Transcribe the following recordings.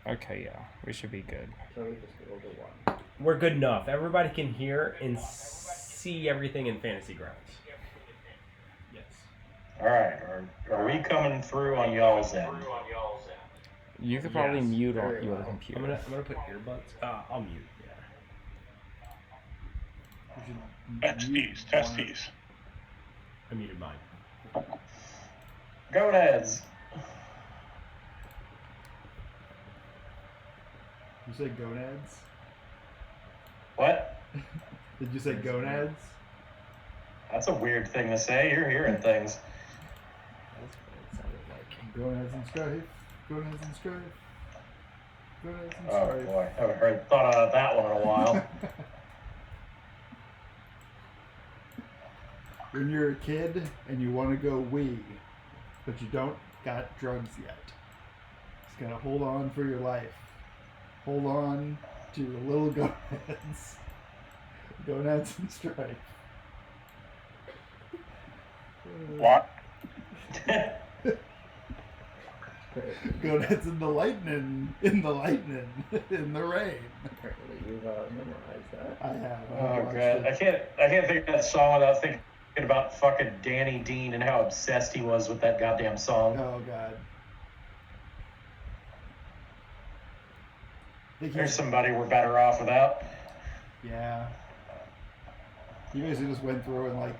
Okay, yeah. We should be good. So we just rolled a 1. We're good enough. Everybody can hear and see everything in Fantasy Grounds. Yes. Alright, are we coming through on y'all's end? You could probably Yes, mute very your well. computer. I'm gonna put earbuds. I'll mute. Yeah. Test these. I muted mine. Gonads! You said gonads? What? Did you say gonads? That's a weird thing to say. You're hearing things. That's what it sounded like. Gonads and strife. Gonads and strife. Gonads and Oh strife. boy, I haven't thought about that one in a while. When you're a kid and you want to go wee, but you don't got drugs yet, just gotta hold on for your life. Hold on to your little gonads. Gonads and strife. What? Gonads in the lightning, in the lightning, in the rain. Apparently you've memorized that. I have. Oh watched god, it. I can't think of that song without thinking about fucking Danny Dean and how obsessed he was with that goddamn song. Oh god. There's somebody we're better off without. Yeah. He basically just went through and like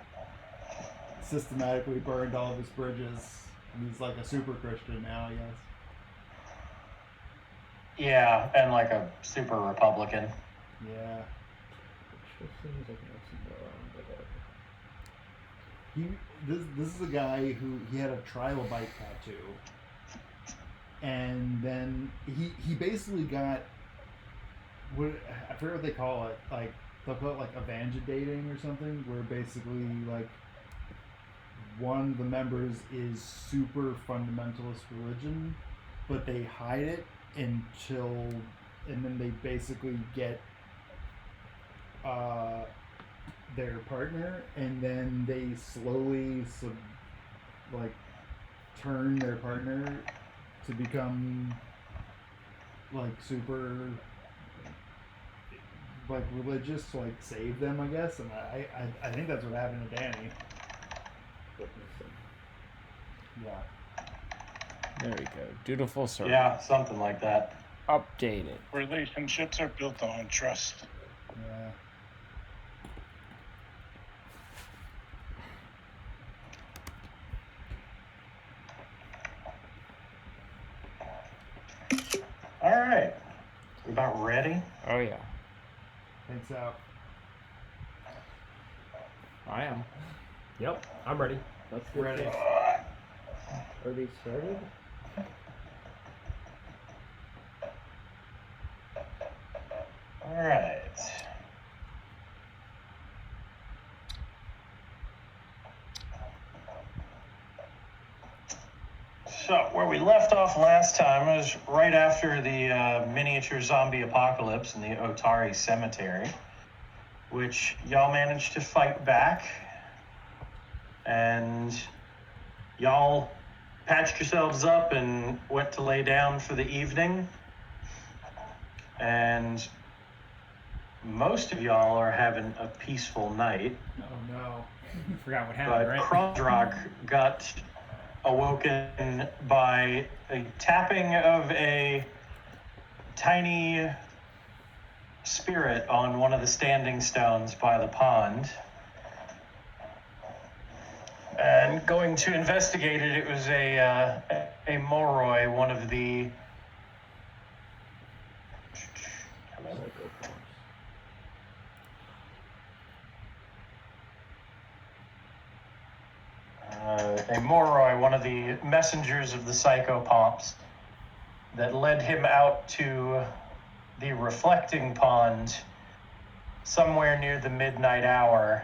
systematically burned all of his bridges. And he's like a super Christian now, I guess. Yeah, and like a super Republican. Yeah. Which seems like an oxymoron, but This is a guy who he had a trilobite tattoo. And then he basically got what I forget what they call it, like they'll call it like evangelidating or something, where basically like one of the members is super fundamentalist religion, but they hide it and then they basically get their partner, and then they slowly turn their partner to become like super like religious to like save them, I guess. And I think that's what happened to Danny. Yeah. There we go. Dutiful servant. Yeah, something like that. Updated. Relationships are built on trust. Yeah. Alright. We about ready? Oh yeah. Thanks out. I am. Yep, I'm ready. let's get Ready. this. Are these started? Alright. So, where we left off last time was right after the miniature zombie apocalypse in the Otari Cemetery, which y'all managed to fight back, and y'all patched yourselves up and went to lay down for the evening, and most of y'all are having a peaceful night, Oh no. Forgot what but happened, right? Krondrak got awoken by a tapping of a tiny spirit on one of the standing stones by the pond. And going to investigate it, it was a Moroi, one of the... a Moroi, one of the messengers of the Psychopomps, that led him out to the reflecting pond somewhere near the midnight hour.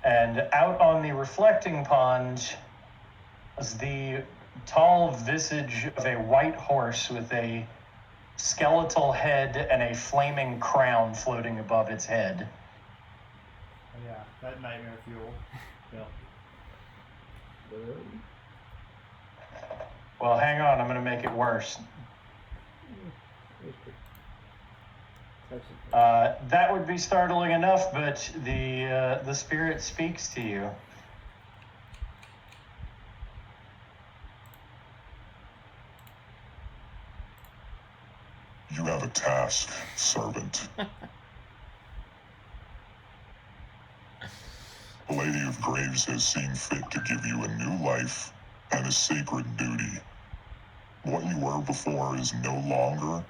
And out on the reflecting pond was the tall visage of a white horse with a skeletal head and a flaming crown floating above its head. Yeah, that nightmare fuel. Yeah. Well, hang on, I'm going to make it worse. That would be startling enough, but the spirit speaks to you. You have a task, servant. The Lady of Graves has seen fit to give you a new life and a sacred duty. What you were before is no longer,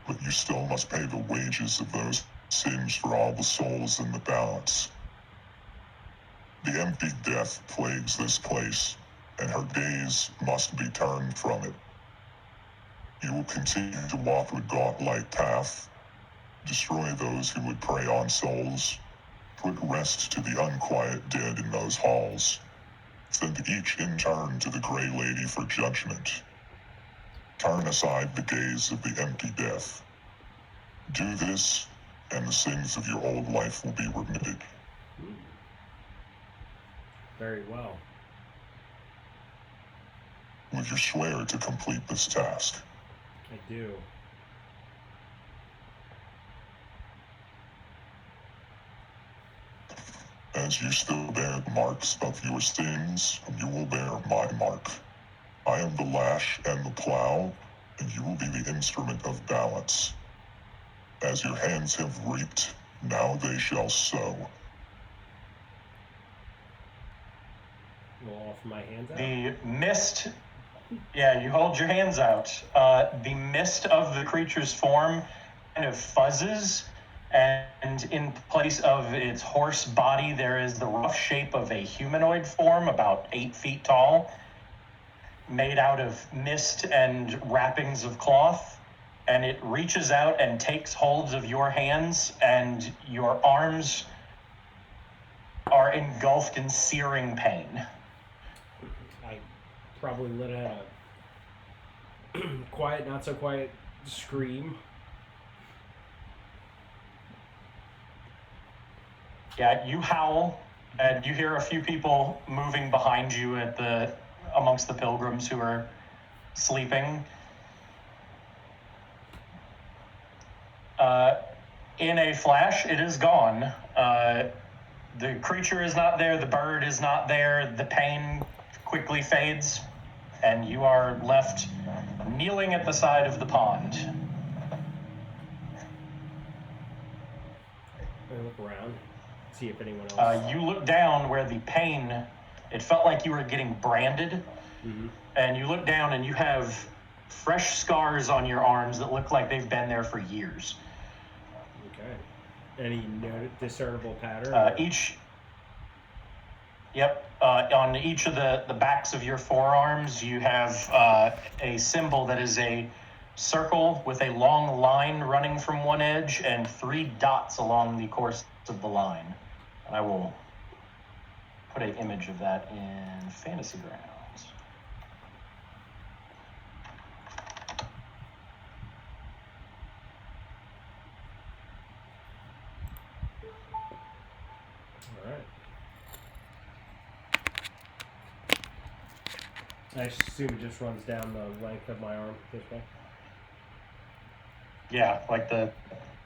but you still must pay the wages of those sins for all the souls in the balance. The empty death plagues this place, and her gaze must be turned from it. You will continue to walk the gauntlet path, destroy those who would prey on souls, put rest to the unquiet dead in those halls, send each in turn to the Grey Lady for judgment. Turn aside the gaze of the empty death. Do this, and the sins of your old life will be remitted. Very well. Would you swear to complete this task? I do. As you still bear the marks of your sins, you will bear my mark. I am the lash and the plow, and you will be the instrument of balance. As your hands have reaped, now they shall sow. We'll offer my hands out. The mist, yeah, you hold your hands out. The mist of the creature's form kind of fuzzes, and in place of its horse body, there is the rough shape of a humanoid form, about 8 feet tall, made out of mist and wrappings of cloth. And it reaches out and takes holds of your hands, and your arms are engulfed in searing pain. I probably let out a quiet, not so quiet scream. Yeah, you howl, and you hear a few people moving behind you amongst the pilgrims who are sleeping. In a flash, it is gone. The creature is not there, the bird is not there, the pain quickly fades, and you are left kneeling at the side of the pond. I look around, see if anyone else. You look down where the pain, it felt like you were getting branded, and you look down and you have fresh scars on your arms that look like they've been there for years. Okay. Any discernible pattern? On each of the backs of your forearms, you have a symbol that is a circle with a long line running from one edge and 3 dots along the course of the line. And I will put an image of that in Fantasy Grounds. Alright. I assume it just runs down the length of my arm this way. Yeah, like the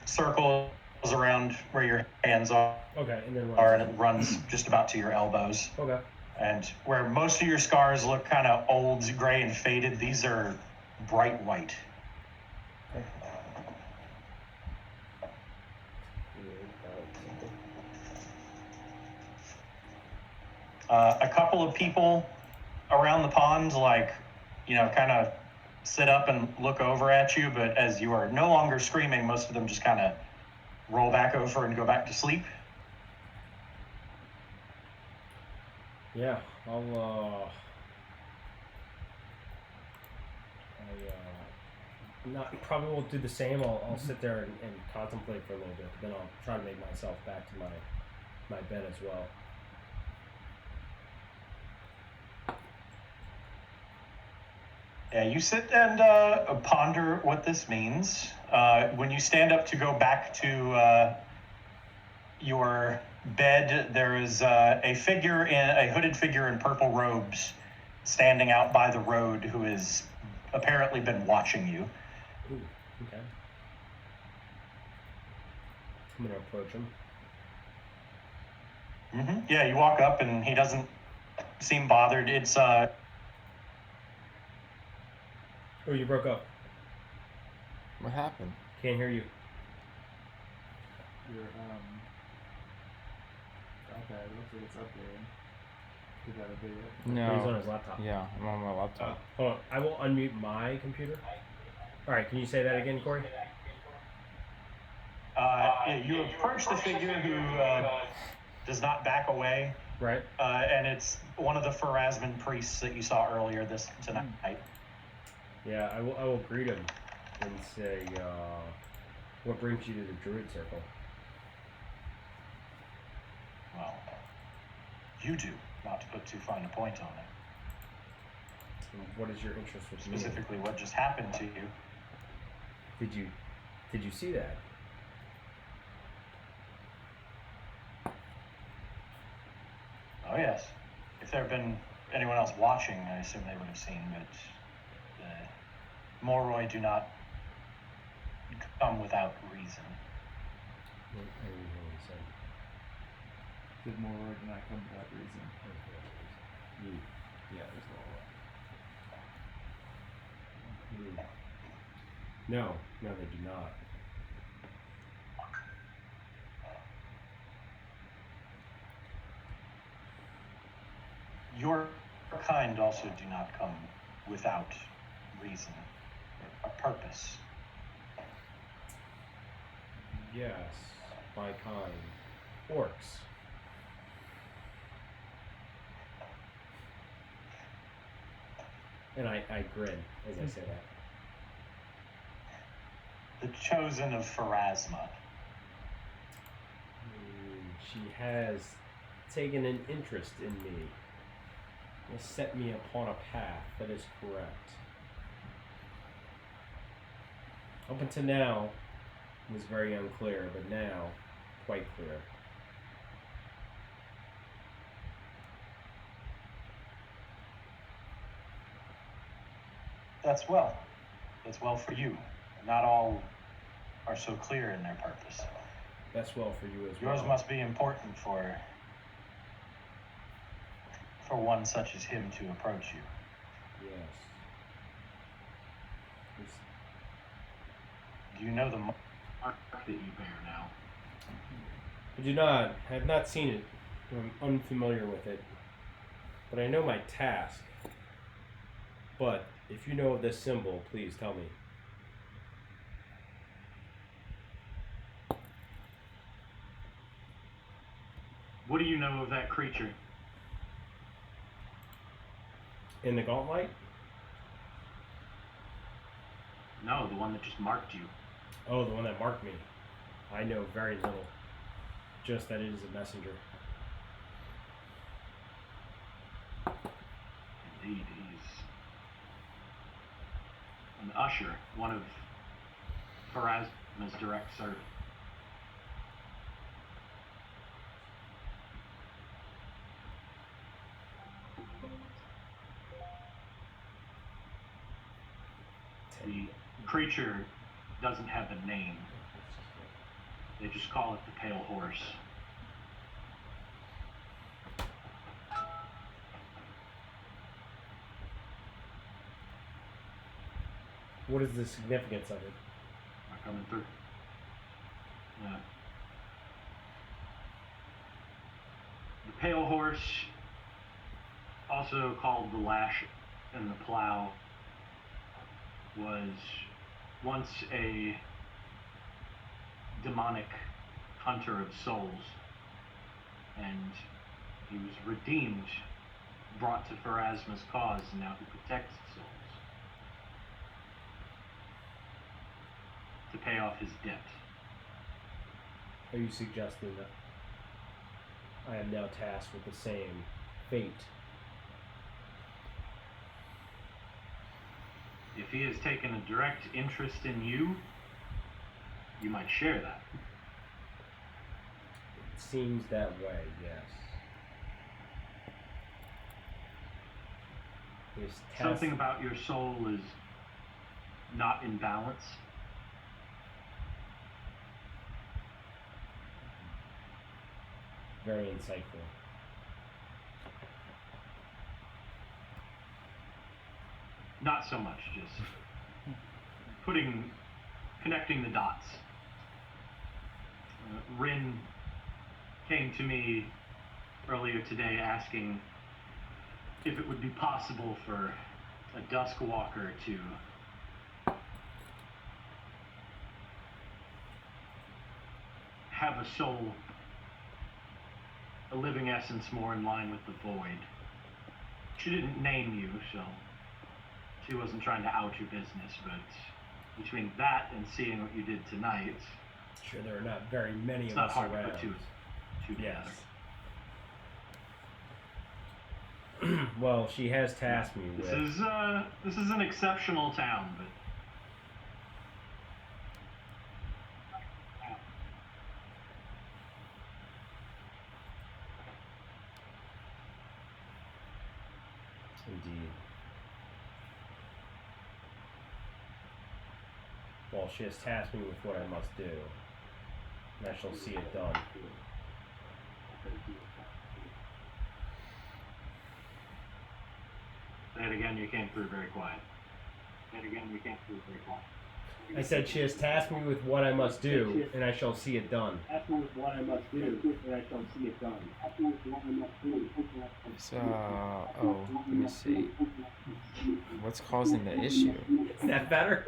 circle is around where your hands are, Okay, and then and it runs just about to your elbows. Okay. And where most of your scars look kind of old, gray, and faded, these are bright white. A couple of people around the pond, kind of sit up and look over at you, but as you are no longer screaming, most of them just kind of roll back over and go back to sleep. Yeah, probably won't do the same. I'll sit there and contemplate for a little bit, but then I'll try to make myself back to my bed as well. Yeah, you sit and ponder what this means. When you stand up to go back to your bed, there is a hooded figure in purple robes standing out by the road who has apparently been watching you. Ooh, okay. I'm gonna approach him. Yeah, you walk up and he doesn't seem bothered. It's Oh, you broke up. What happened? Can't hear you. Your iPad looks like it's updating. Did that update yet? He's on No. his laptop. Yeah, I'm on my laptop. Hold on. I will unmute my computer. All right. Can you say that again, Corey? you approach the figure who does not back away, Right. and it's one of the Pharasman priests that you saw earlier tonight. Yeah. I will greet him and say, "What brings you to the Druid Circle?" Well, you do, not to put too fine a point on it. And what is your interest with me? Specifically, what just happened to you. Did you see that? Oh yes. If there had been anyone else watching, I assume they would have seen, but Moroi do not come without reason. I didn't hear what he said. Did Moroi not come to that reason? Yeah, there's no. No, they do not. Your kind also do not come without reason, or a purpose. Yes, my kind. Orcs. And I grin as I say that. The chosen of Pharasma. She has taken an interest in me. Has set me upon a path. That is correct. Up until now, it was very unclear, but now, quite clear. That's well. That's well for you. Not all are so clear in their purpose. That's well for you as well. Yours must be important for one such as him to approach you. Yes. Do you know the mark that you bear now? I do not. I have not seen it. I'm unfamiliar with it. But I know my task. But if you know of this symbol, please tell me. What do you know of that creature? In the gauntlet? No, the one that just marked you. Oh, the one that marked me. I know very little. Just that it is a messenger. Indeed, he's an usher, one of Pharasma's direct servants. The creature doesn't have a name. They just call it the Pale Horse. What is the significance of it? Am I coming through? Yeah. The Pale Horse, also called the Lash and the Plow, was once a demonic hunter of souls, and he was redeemed, brought to Pharasma's cause, and now he protects souls to pay off his debt. Are you suggesting that I am now tasked with the same fate? If he has taken a direct interest in you, you might share that. It seems that way, yes. His task- Something about your soul is not in balance. Very insightful. Not so much, just connecting the dots. Rin came to me earlier today asking if it would be possible for a Duskwalker to have a soul, a living essence more in line with the void. She didn't name you, so she wasn't trying to out your business, but between that and seeing what you did tonight, Sure, there are not very many it's of not us hard around. to put two Yes. together. Well, she has tasked me with. This is an exceptional town, but Indeed. Well, she has tasked me with what I must do, and I shall see it done. then again, you came through very quiet. I said she has tasked me with what I must do, and I shall see it done. So, oh, let me see. What's causing the issue? Is that better?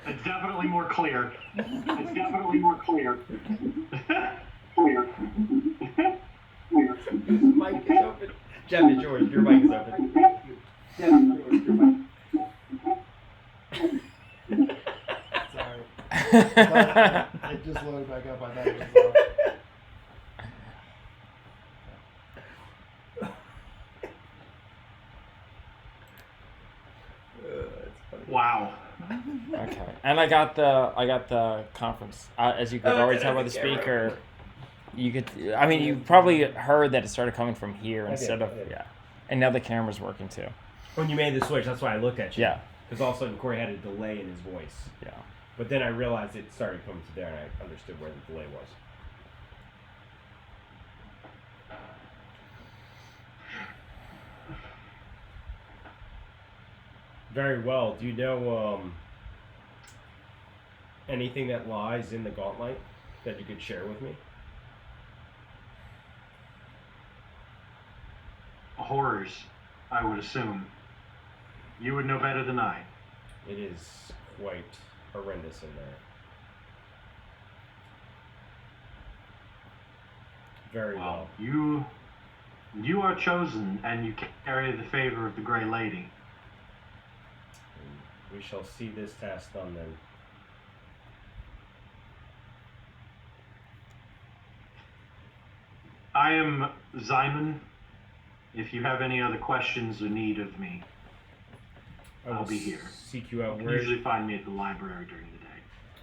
It's definitely more clear. Mic is open. Jeff, it's yours. Your mic is open. Sorry. It just loaded back up. I thought it was off. Wow. Okay, and I got the conference. As you could already tell by the speaker, you could. I mean, you probably heard that it started coming from here instead of yeah. And now the camera's working too. When you made the switch, that's why I looked at you. Yeah. Because all of a sudden Corey had a delay in his voice. Yeah. But then I realized it started coming to there, and I understood where the delay was. Very well. Do you know anything that lies in the gauntlet that you could share with me? Horrors, I would assume. You would know better than I. It is quite horrendous in there. Very well. You are chosen, and you carry the favor of the Grey Lady. We shall see this task done then. I am Zyman. If you have any other questions or need of me, I'll be here. Seek you out. You can Where? usually find me at the library during the day.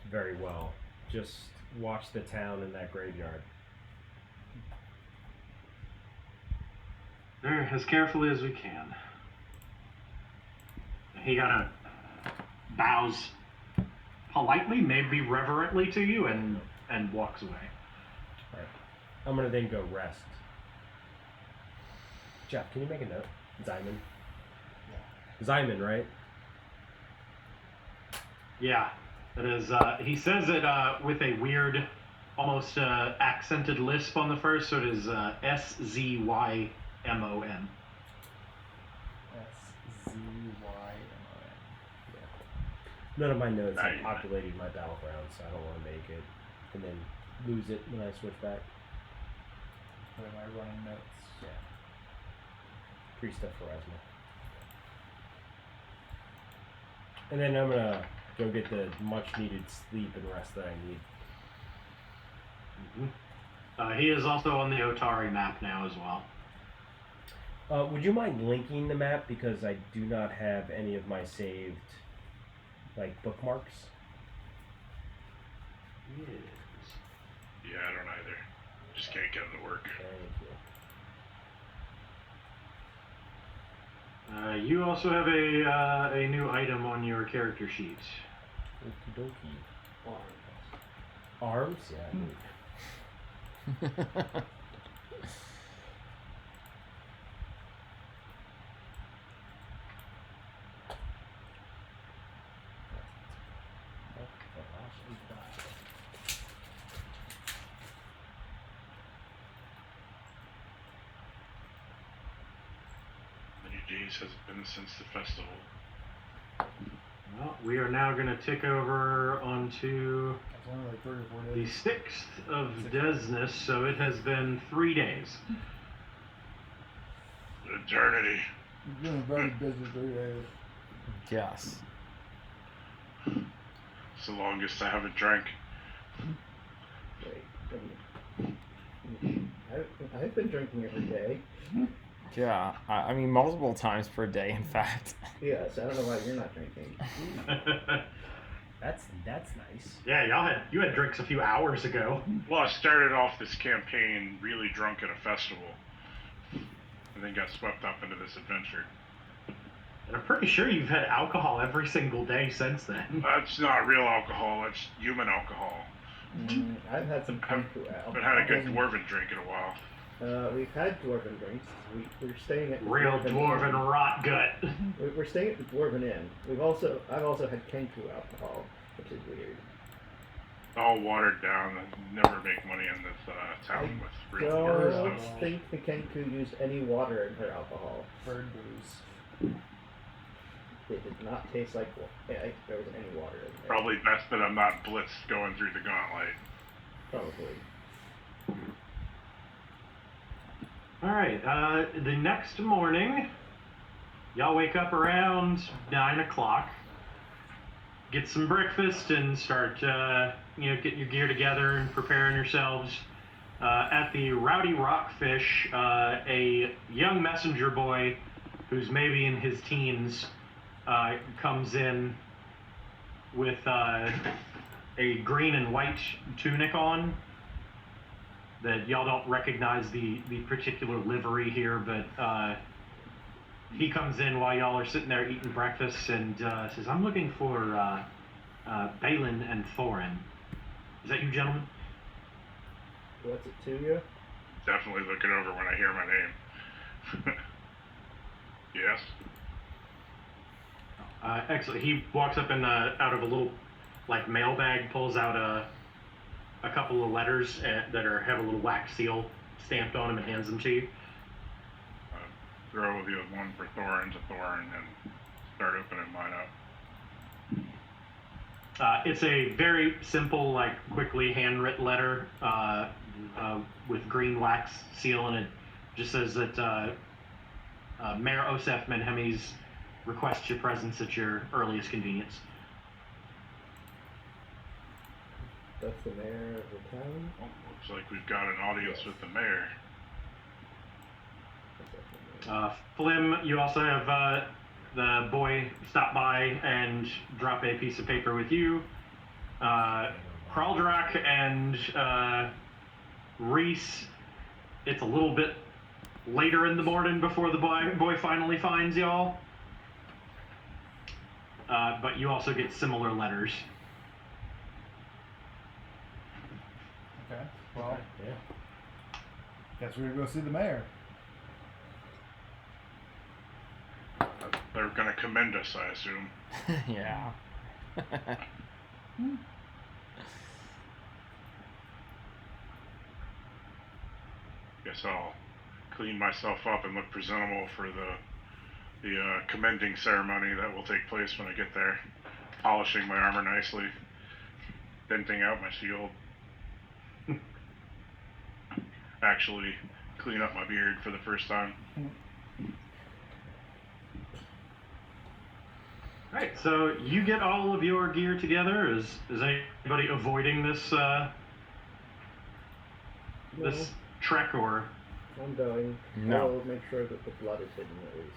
Very well. Just watch the town and that graveyard. There, as carefully as we can. He kind of bows politely, maybe reverently to you, and walks away. Right. I'm gonna then go rest. Jeff, can you make a note? Zyman. Yeah. Zyman, right? Yeah, it is. He says it with a weird, almost accented lisp on the first, so it is SZYMON. SZYMON. None of my notes have Nice. populated my battleground, so I don't want to make it and then lose it when I switch back. What am I running notes? Yeah. Free stuff for Asma. And then I'm gonna go get the much needed sleep and rest that I need. He is also on the Otari map now as well. Would you mind linking the map, because I do not have any of my saved bookmarks? Yes. Yeah, I don't either. Just can't get them to work. Thank you. You also have a new item on your character sheet. Okie dokie. Arms? Yeah. Many days has it been since the festival? Well, we are now going to tick over onto That's only like 3 or 4 the days. 6th of Desness, so it has been 3 days. Eternity. You've been very busy 3 days. Yes. It's the longest I haven't drank. Wait. I've been drinking every day. Yeah. I mean, multiple times per day, in fact. Yes, I don't know why you're not drinking. That's nice. Yeah, you had drinks a few hours ago. Well, I started off this campaign really drunk at a festival, and then got swept up into this adventure. And I'm pretty sure you've had alcohol every single day since then. That's not real alcohol, that's human alcohol. I've had some Kenku I ale. haven't had a good dwarven drink in a while. We've had dwarven drinks. We're staying at the Real dwarven Inn. rot gut. We're staying at the Dwarven Inn. I've also had Kenku alcohol, which is weird. All watered down and never make money in this town with real dwarven Don't stuff. think the Kenku used any water in her alcohol. Bird booze. It did not taste like there wasn't any water in there. Probably best that I'm not blitzed going through the gauntlet. Probably. Alright, the next morning, y'all wake up around 9 o'clock, get some breakfast, and start, getting your gear together and preparing yourselves. At the Rowdy Rockfish, a young messenger boy who's maybe in his teens comes in with a green and white tunic on. That y'all don't recognize the particular livery here, but he comes in while y'all are sitting there eating breakfast and says, "I'm looking for Balin and Thorin. Is that you, gentlemen?" What's it to you? Definitely look it over when I hear my name. Yes? Excellent. He walks up and out of a little mailbag pulls out a couple of letters that have a little wax seal stamped on them and hands them to you. Throw the one for Thorin to Thorin and start opening mine up. It's a very simple, quickly handwritten letter with green wax seal, and it just says that Mayor Osef Menhemes requests your presence at your earliest convenience. That's the mayor of the town? Well, looks like we've got an audience with the mayor. Flim, you also have the boy stop by and drop a piece of paper with you. Kraldrak and Reese, it's a little bit later in the morning before the boy finally finds y'all. But you also get similar letters. Okay. Well, Yeah. guess we're gonna go see the mayor. They're gonna commend us, I assume. Yeah. Guess I'll clean myself up and look presentable for the commending ceremony that will take place when I get there. Polishing my armor nicely, denting out my shield. Actually, clean up my beard for the first time. Alright, so you get all of your gear together. Is anybody avoiding this this trek, or? I'm going. No. I'll make sure that the blood is hidden at least.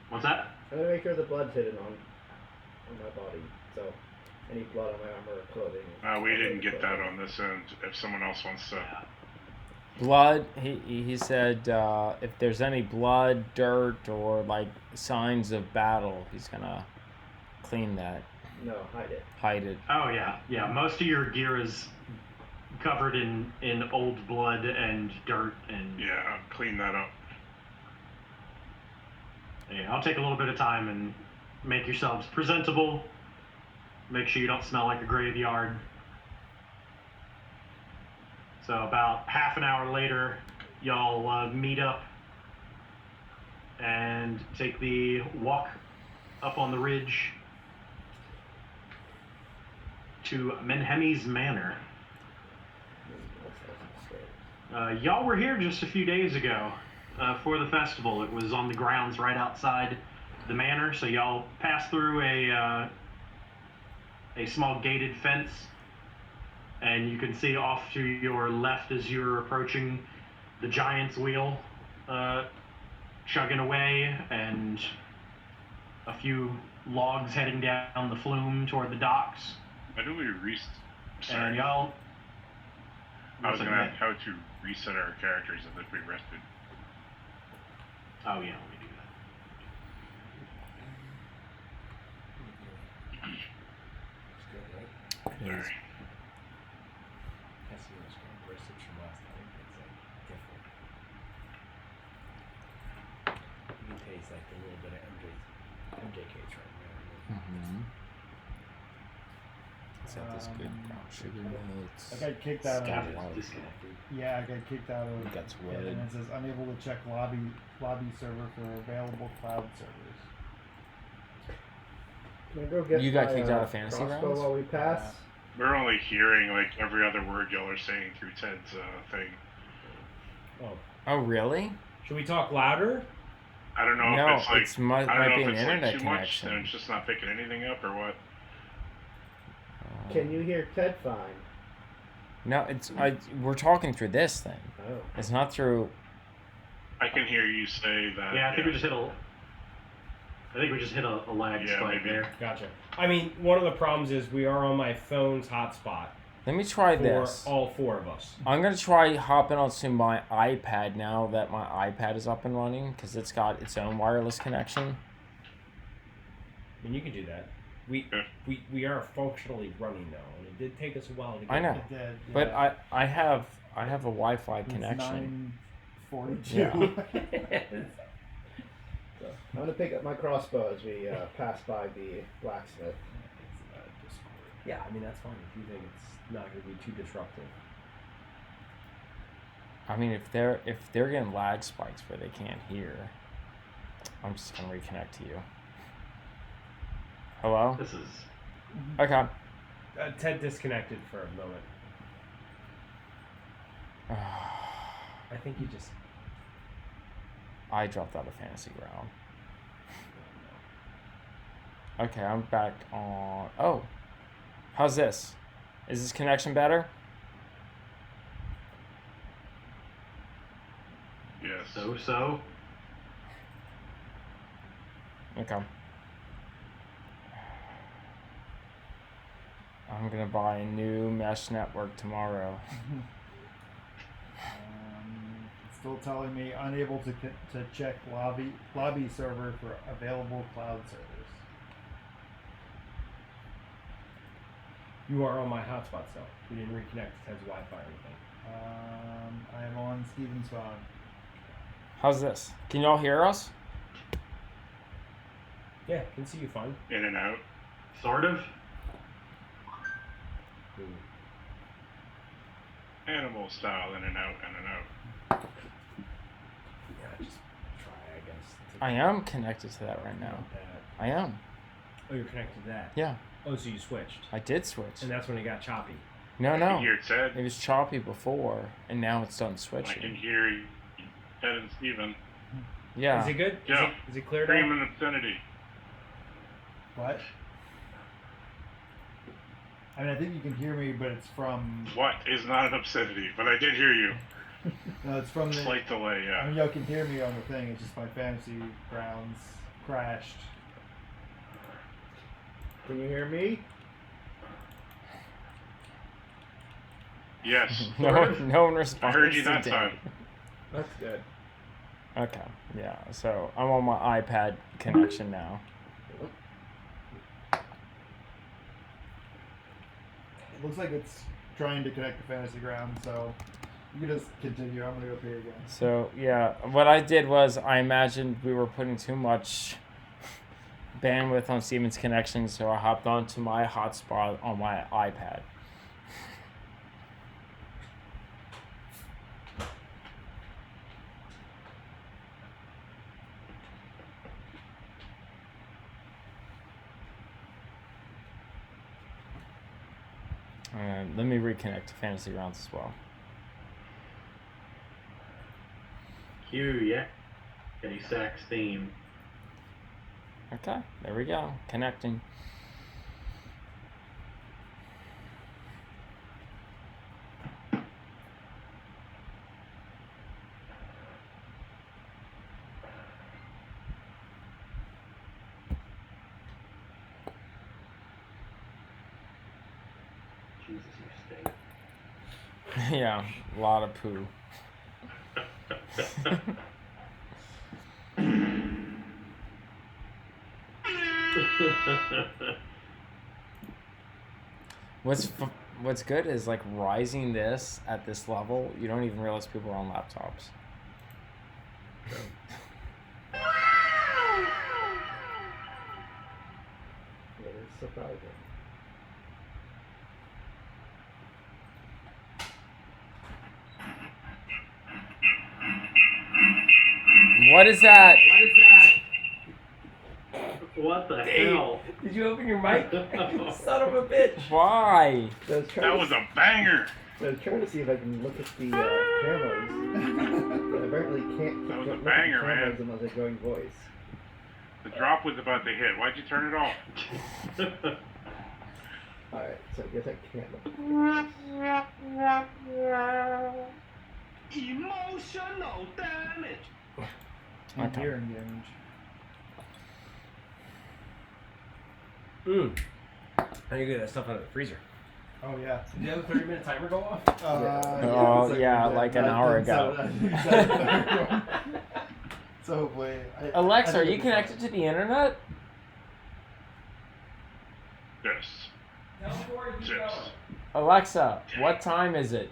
What's that? I'm gonna make sure the blood's hidden on my body. So any blood on my armor or clothing. We didn't get that on this end. If someone else wants to. Blood, he said if there's any blood, dirt, or signs of battle, he's gonna clean that. No, hide it. Hide it. Oh yeah. Most of your gear is covered in old blood and dirt and. Yeah, I'll clean that up. Yeah, I'll take a little bit of time and make yourselves presentable. Make sure you don't smell like a graveyard. So about half an hour later, y'all meet up and take the walk up on the ridge to Menhemi's Manor. Y'all were here just a few days ago for the festival. It was on the grounds right outside the manor, so y'all passed through a small gated fence, and you can see off to your left as you're approaching the Giant's Wheel chugging away, and a few logs heading down the flume toward the docks. How do we And y'all... I was going to ask how to reset our characters if we rested. Oh yeah, let me do that. Sorry. That's the most characteristics from last time. It's like different. You can taste like a little bit of MJK's right now. Mm-hmm. Is that this good brown sugar notes? I got kicked out Scott of. is disconnected. Yeah, I got kicked out of. That's Yeah, wood. and it says unable to check lobby server for available cloud servers. Can I go get You got my, kicked out of fantasy crossbow rounds? while we pass? We're only hearing like every other word y'all are saying through Ted's thing. Oh. Oh, really? Should we talk louder? I don't know No, if it's like it's might I don't be know an if it's like internet too much connection. and it's just not picking anything up or what. Can you hear Ted fine? No, we're talking through this thing. Oh. It's not through. I can hear you say that. Yeah, I think we just hit a lag Yeah, spike maybe. there. Gotcha. I mean, one of the problems is we are on my phone's hotspot Let me try for this. all four of us. I'm gonna try hopping onto my iPad now that my iPad is up and running because it's got its own wireless connection. I mean, you can do that. We are functionally running though, and it did take us a while to get I know. It did, yeah. But I have a Wi-Fi connection. 9:42. Yeah. I'm gonna pick up my crossbow as we pass by the blacksmith. Yeah, I mean that's fine if you think it's not going to be too disruptive. I mean, if they're getting lag spikes where they can't hear, I'm just gonna reconnect to you. Hello? This is Okay. Ted disconnected for a moment. I think he just. I dropped out of fantasy ground. Okay, I'm back on. Oh, how's this? Is this connection better? Yes. so. Okay. I'm gonna buy a new mesh network tomorrow. It's still telling me unable to check lobby server for available cloud servers. You are on my hotspot still. We didn't reconnect to Ted's Wi-Fi or anything. I am on Steven's phone. How's this? Can y'all hear us? Yeah, can see you fine. In and out. Sort of. Animal style, in and out, in and out. Yeah, just try, I guess. I am connected to that right now. I am. Oh, you're connected to that? Yeah, Oh, so you switched. I did switch. And that's when it got choppy. No, I can hear it Ted. was choppy before, and now it's done I can switching. hear Ted and Steven. Yeah. Is it good? Yeah. Is it cleared Scream up? in obscenity. What? I mean, I think you can hear me, but it's from. What is not an obscenity, but I did hear you. No, it's from the. Slight delay, I yeah. mean, y'all can hear me on the thing. It's just my fantasy grounds crashed. Can you hear me? Yes. No one I responds. heard you to that Dan. time. That's good. Okay, yeah. So I'm on my iPad connection now. looks like it's trying to connect to Fantasy Ground, so you can just continue. I'm gonna go pay again. So yeah, what I did was I imagined we were putting too much bandwidth on Steven's connection, so I hopped onto my hotspot on my iPad. Let me reconnect to Fantasy Grounds as well. Cue, yeah. Any sax theme. Okay, there we go. Connecting. Jesus, you stink. Yeah, a lot of poo. What's good is like rising this at this level, you don't even realize people are on laptops. It is surprising. What is that? What the hell? Did you open your mic? Son of a bitch. Why? So I was trying That to was a banger. I was trying to see if I can look at the cameras, but apparently can't That was a look at banger, the man. cameras unless they're going voice. The drop was about to hit. Why'd you turn it off? Alright, so I guess I can't look at the cameras. Emotional damage. Okay. Hearing damage. How do you get that stuff out of the freezer? Oh yeah. Did you have a 30-minute timer go off? Oh, it's yeah, we like did. an hour I ago. think so. So hopefully. Alexa, I are think you it'll be connected to the internet? Yes. Yes. Alexa, what time is it?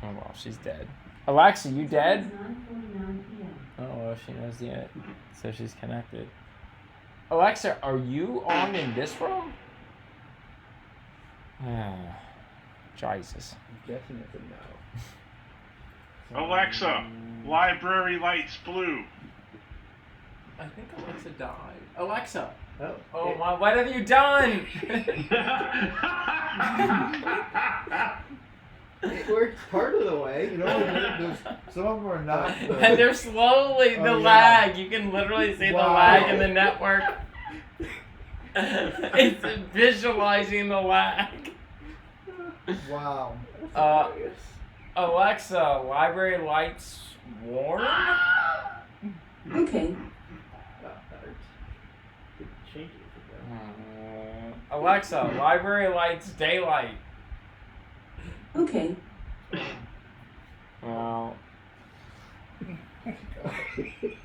Oh well, she's dead. Alexa, you dead? Oh well, she knows the so she's connected. Alexa, are you on in this room? Jesus. I'm guessing it's a no. Alexa, library lights blue. I think Alexa died. Alexa. Oh, My, what have you done? it works part of the way. You know, there's, some of them are not. And they're slowly the Oh, yeah. lag. You can literally see the Wow. lag in the network. It's visualizing the lag. Wow. Alexa, library lights warm? Okay. Oh, that hurts. Could change it if it goes. Alexa, library lights daylight. Okay. Well,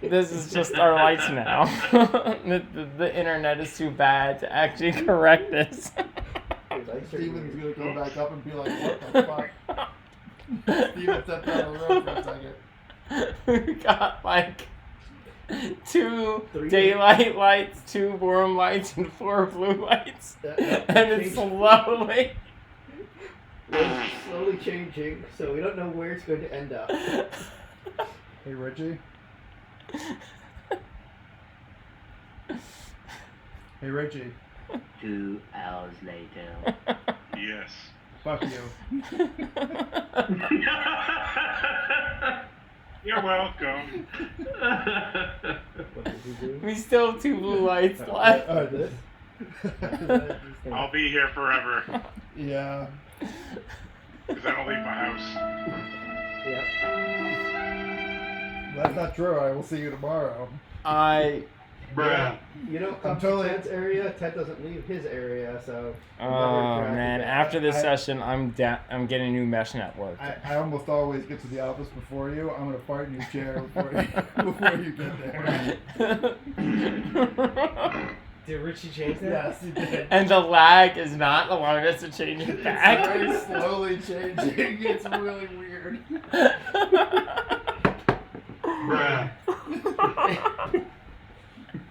this is just our lights now. the internet is too bad to actually correct this. Steven's gonna come back up and be like, what the fuck? Steven stepped out of the room for a second. We got like 2 Three. daylight lights, 2 warm lights, and 4 blue lights. And it's slowly. It's slowly changing, so we don't know where it's going to end up. Hey, Richie. Hey, Richie. 2 hours later. Yes. Fuck you. You're welcome. What did he do? We still have 2 blue lights left. Oh, this? I'll be here forever Yeah. because I don't leave my house. Yep. That's not true. I will see you tomorrow. Bruh. You don't I'm come totally- to Ted's area. Ted doesn't leave his area, so. Oh man! After this I- session, I'm getting a new mesh network. I almost always get to the office before you. I'm gonna fart in your chair before you get there. Did Richie change that? Yes, he did. And the lag is not allowing us to change it It's back. very slowly changing. It's really weird. Bruh.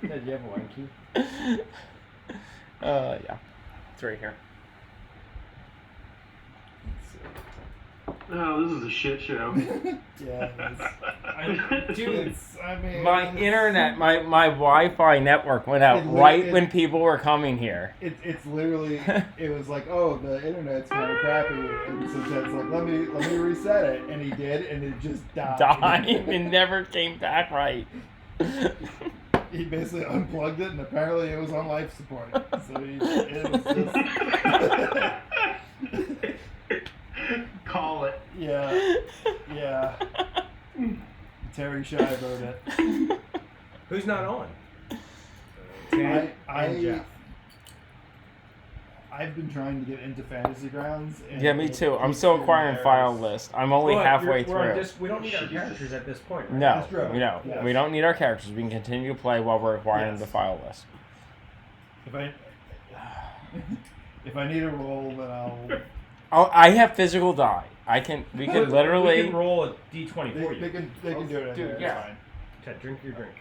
Did you have one key? Yeah. It's right here. Oh, this is a shit show. Yeah, Dude, I mean, my internet, my Wi-Fi network went out when people were coming here. It's literally, it was like, oh, the internet's kind of crappy, and so Ted's like, let me reset it, and he did, and it just died. It never came back right. He basically unplugged it, and apparently it was on life support. So it was just... Call it. Yeah. Terry Shy wrote it. Who's not on? And Jeff. I've been trying to get into Fantasy Grounds. And Yeah, me too. I'm it's still been acquiring there. file list. I'm only halfway through. We don't need our characters at this point, right? No, That's true. no, Yes. we don't need our characters. We can continue to play while we're acquiring the file list. If I need a roll, then I'll. I have physical die. We can literally. We can roll a d20 for you. They can do it. Dude, It's yeah. fine. Ted, drink your drink.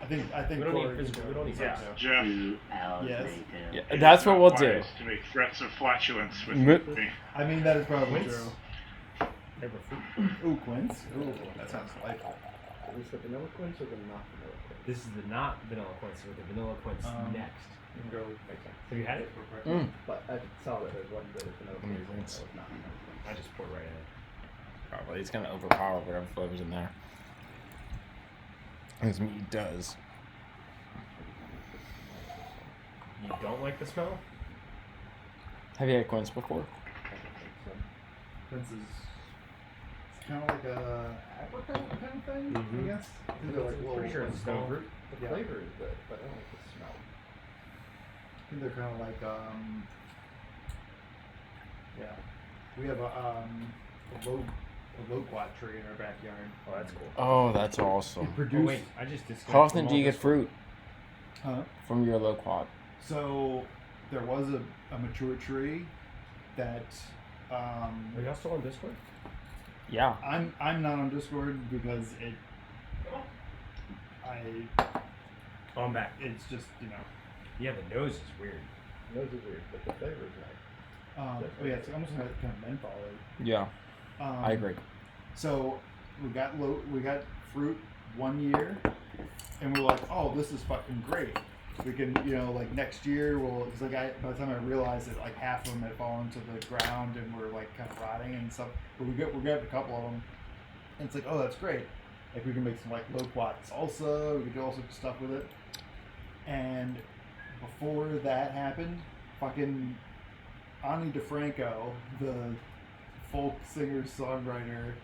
I think. We don't Corey need physical. can We do don't it. need Yeah. physical. Jeff, 2 hours Yes. later. Yeah, that's what we'll do. wise to make threats of flatulence with Mo- me. I mean, that is probably Quince? true. Never fruit. Ooh, quince. Ooh, that sounds delightful. Is this the vanilla quince or the not vanilla quince? This is the not vanilla quince, with the vanilla quince next. You can go like that. Have you had it? Mm. But I saw that there's one that is vanilla Mm, quince. quince. That was not vanilla quince. I just poured right in it. Probably it's gonna overpower whatever flavors in there. As meat does. You don't like the smell? Have you had quince before? Quince is. It's kind of like a apricot kind of thing, I guess. I think they're like Pretty sure it's stone fruit. The Yeah. flavor is good, but I don't like the smell. I think they're kind of like yeah. We have a loquat tree in our backyard. Oh, that's cool. Oh, that's awesome. It Oh, produced. wait, I just disconnected. How often from do all you get this- fruit Huh? from your low quad? So there was a mature tree that Are y'all still on Discord? Yeah. I'm not on Discord because Oh, I'm back. it's just Yeah, the nose is weird. Nose is weird, but the flavor is nice. oh yeah, it's almost kind of menthol-y. Yeah. I agree. So we got fruit 1 year, and we're like, oh, this is fucking great. We can, like next year because by the time I realized that like half of them had fallen to the ground and were like kind of rotting and stuff. But we got a couple of them, and it's like, oh, that's great. Like we can make some like loquat salsa. We can do all sorts of stuff with it. And before that happened, fucking Ani DeFranco, the folk singer songwriter,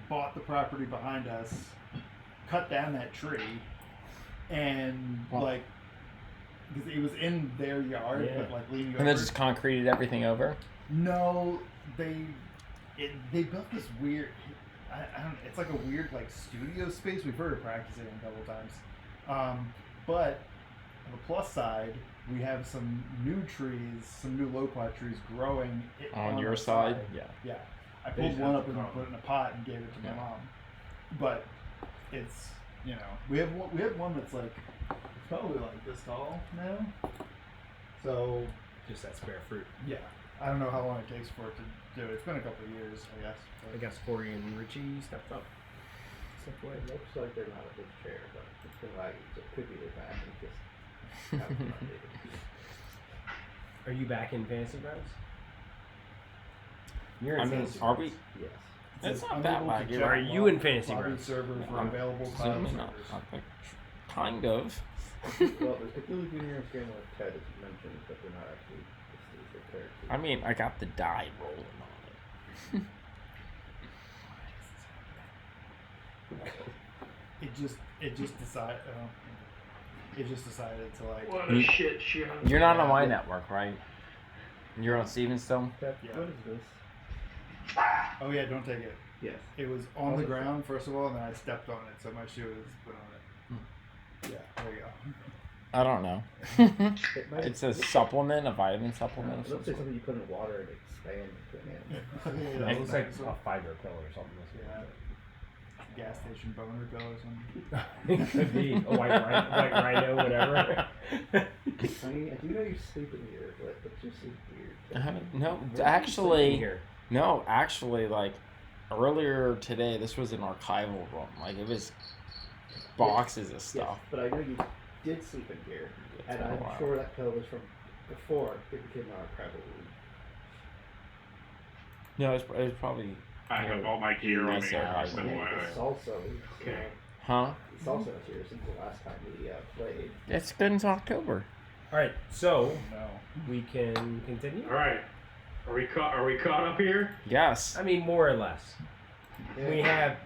bought the property behind us, cut down that tree, and like because it was in their yard, but like leaning over. And then just concreted everything over. No, they built this weird. I don't. It's like a weird like studio space. We've heard of practicing a couple times, but on the plus side, we have some new trees, some new loquat trees growing On your our side? Yeah. Yeah. I pulled one up and put it in a pot and gave it to my mom. But it's we have one that's like probably like this tall now. So Just that spare fruit. yeah, I don't know how long it takes for it to do it. It's been a couple of years, I guess. I guess Corey and Richie stepped up. It looks like they're not a big chair, but it's been laggy, so it could be they're back and just haven't been updated. Are you back in Fantasy Grounds? You're in I mean, Fantasy are Grounds. we? Yes. It's says not that unable to laggy, check right? Are you in Fantasy lobby Grounds? server for I'm available cloud Zooming up. servers. Kind of. Well, there's Cthulhu Junior and Scream with Ted, as you mentioned, but they're not actually listed as their characters. I mean, I got the die rolling on it. It just decided. It just decided to like. What a shit show. You're not on my network, right? You're on Steven still? Ted, Yeah. what is this? Oh yeah, don't take it. Yes. It was on the ground first of all, and then I stepped on it, so my shoe has been on it. Yeah, there you go. I don't know. It might, It's a supplement, a vitamin supplement. it Of some looks like sort. something you put in water and expand into an animal. It looks like a fiber pill or something. Yeah. Gas station boner pill or something. It could be a white rhino, whatever. I mean, I do know you sleep in here, but you sleep weird. No, What are you actually, sleeping here? no, actually, like earlier today, this was an archival room. Like it was boxes of Yes, stuff. but I know you did sleep in here, and been a I'm while. sure that pill was from before it became an archival room. No, it was probably. I have all my gear on me. Nice Just archival. FYI. The salsa was, Okay. Huh? the salsa was here since the last time we played. It's been October. All right, so No. we can continue. All right. Are we caught up here? Yes. I mean, more or less. We have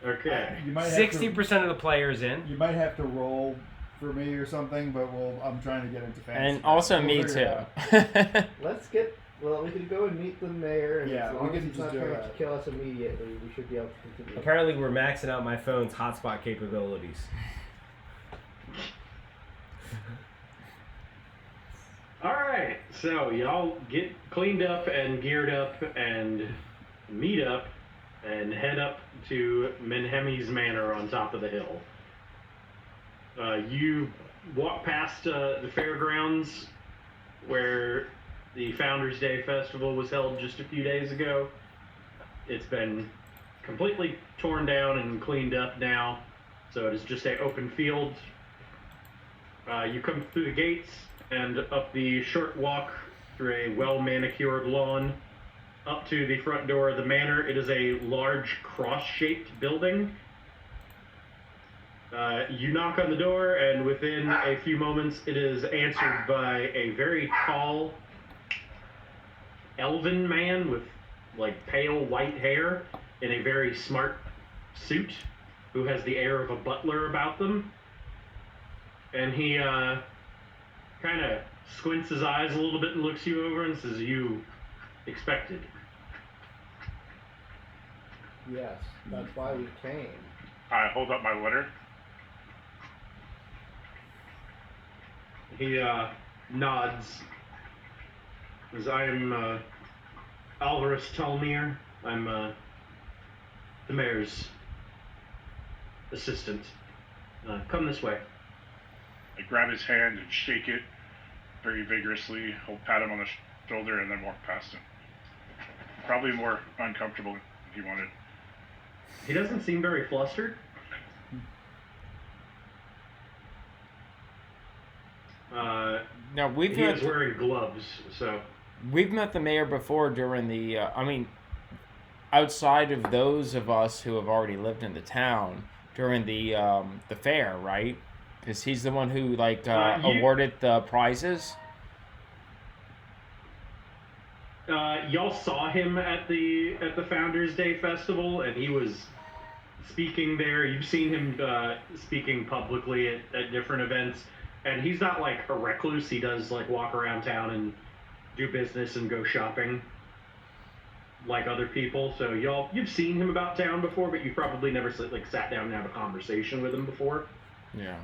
Okay. You might have 60% of the players in. You might have to roll for me or something, but I'm trying to get into fantasy. And also We'll me figure too. it out. Let's get. Well, we can go and meet the mayor, and Yeah, as we long can as he's just not do trying to that. kill us immediately, we should be able to continue. Apparently, we're maxing out my phone's hotspot capabilities. All right. So y'all get cleaned up and geared up and meet up and head up to Menhemi's Manor on top of the hill. You walk past the fairgrounds where the Founders Day Festival was held just a few days ago. It's been completely torn down and cleaned up now, so it is just an open field. You come through the gates and up the short walk through a well-manicured lawn up to the front door of the manor. It is a large cross-shaped building. You knock on the door, and within a few moments, it is answered by a very tall, elven man with like pale white hair in a very smart suit, who has the air of a butler about them. And he kind of squints his eyes a little bit and looks you over and says, "You expected." Yes, that's why we came. I hold up my letter. He nods. As I am Alvarez Talmir. I'm the mayor's assistant. Come this way. I grab his hand and shake it very vigorously. I'll pat him on the shoulder and then walk past him. Probably more uncomfortable if he wanted. He doesn't seem very flustered. Now we've He met is wearing gloves, so the mayor before during the. I mean, outside of those of us who have already lived in the town during the fair, right? Because he's the one who awarded the prizes. Y'all saw him at the Founders Day Festival, and he was speaking there. You've seen him speaking publicly at different events, and he's not like a recluse. He does like walk around town and do business and go shopping like other people. So you've seen him about town before, but you've probably never sat down and had a conversation with him before. Yeah.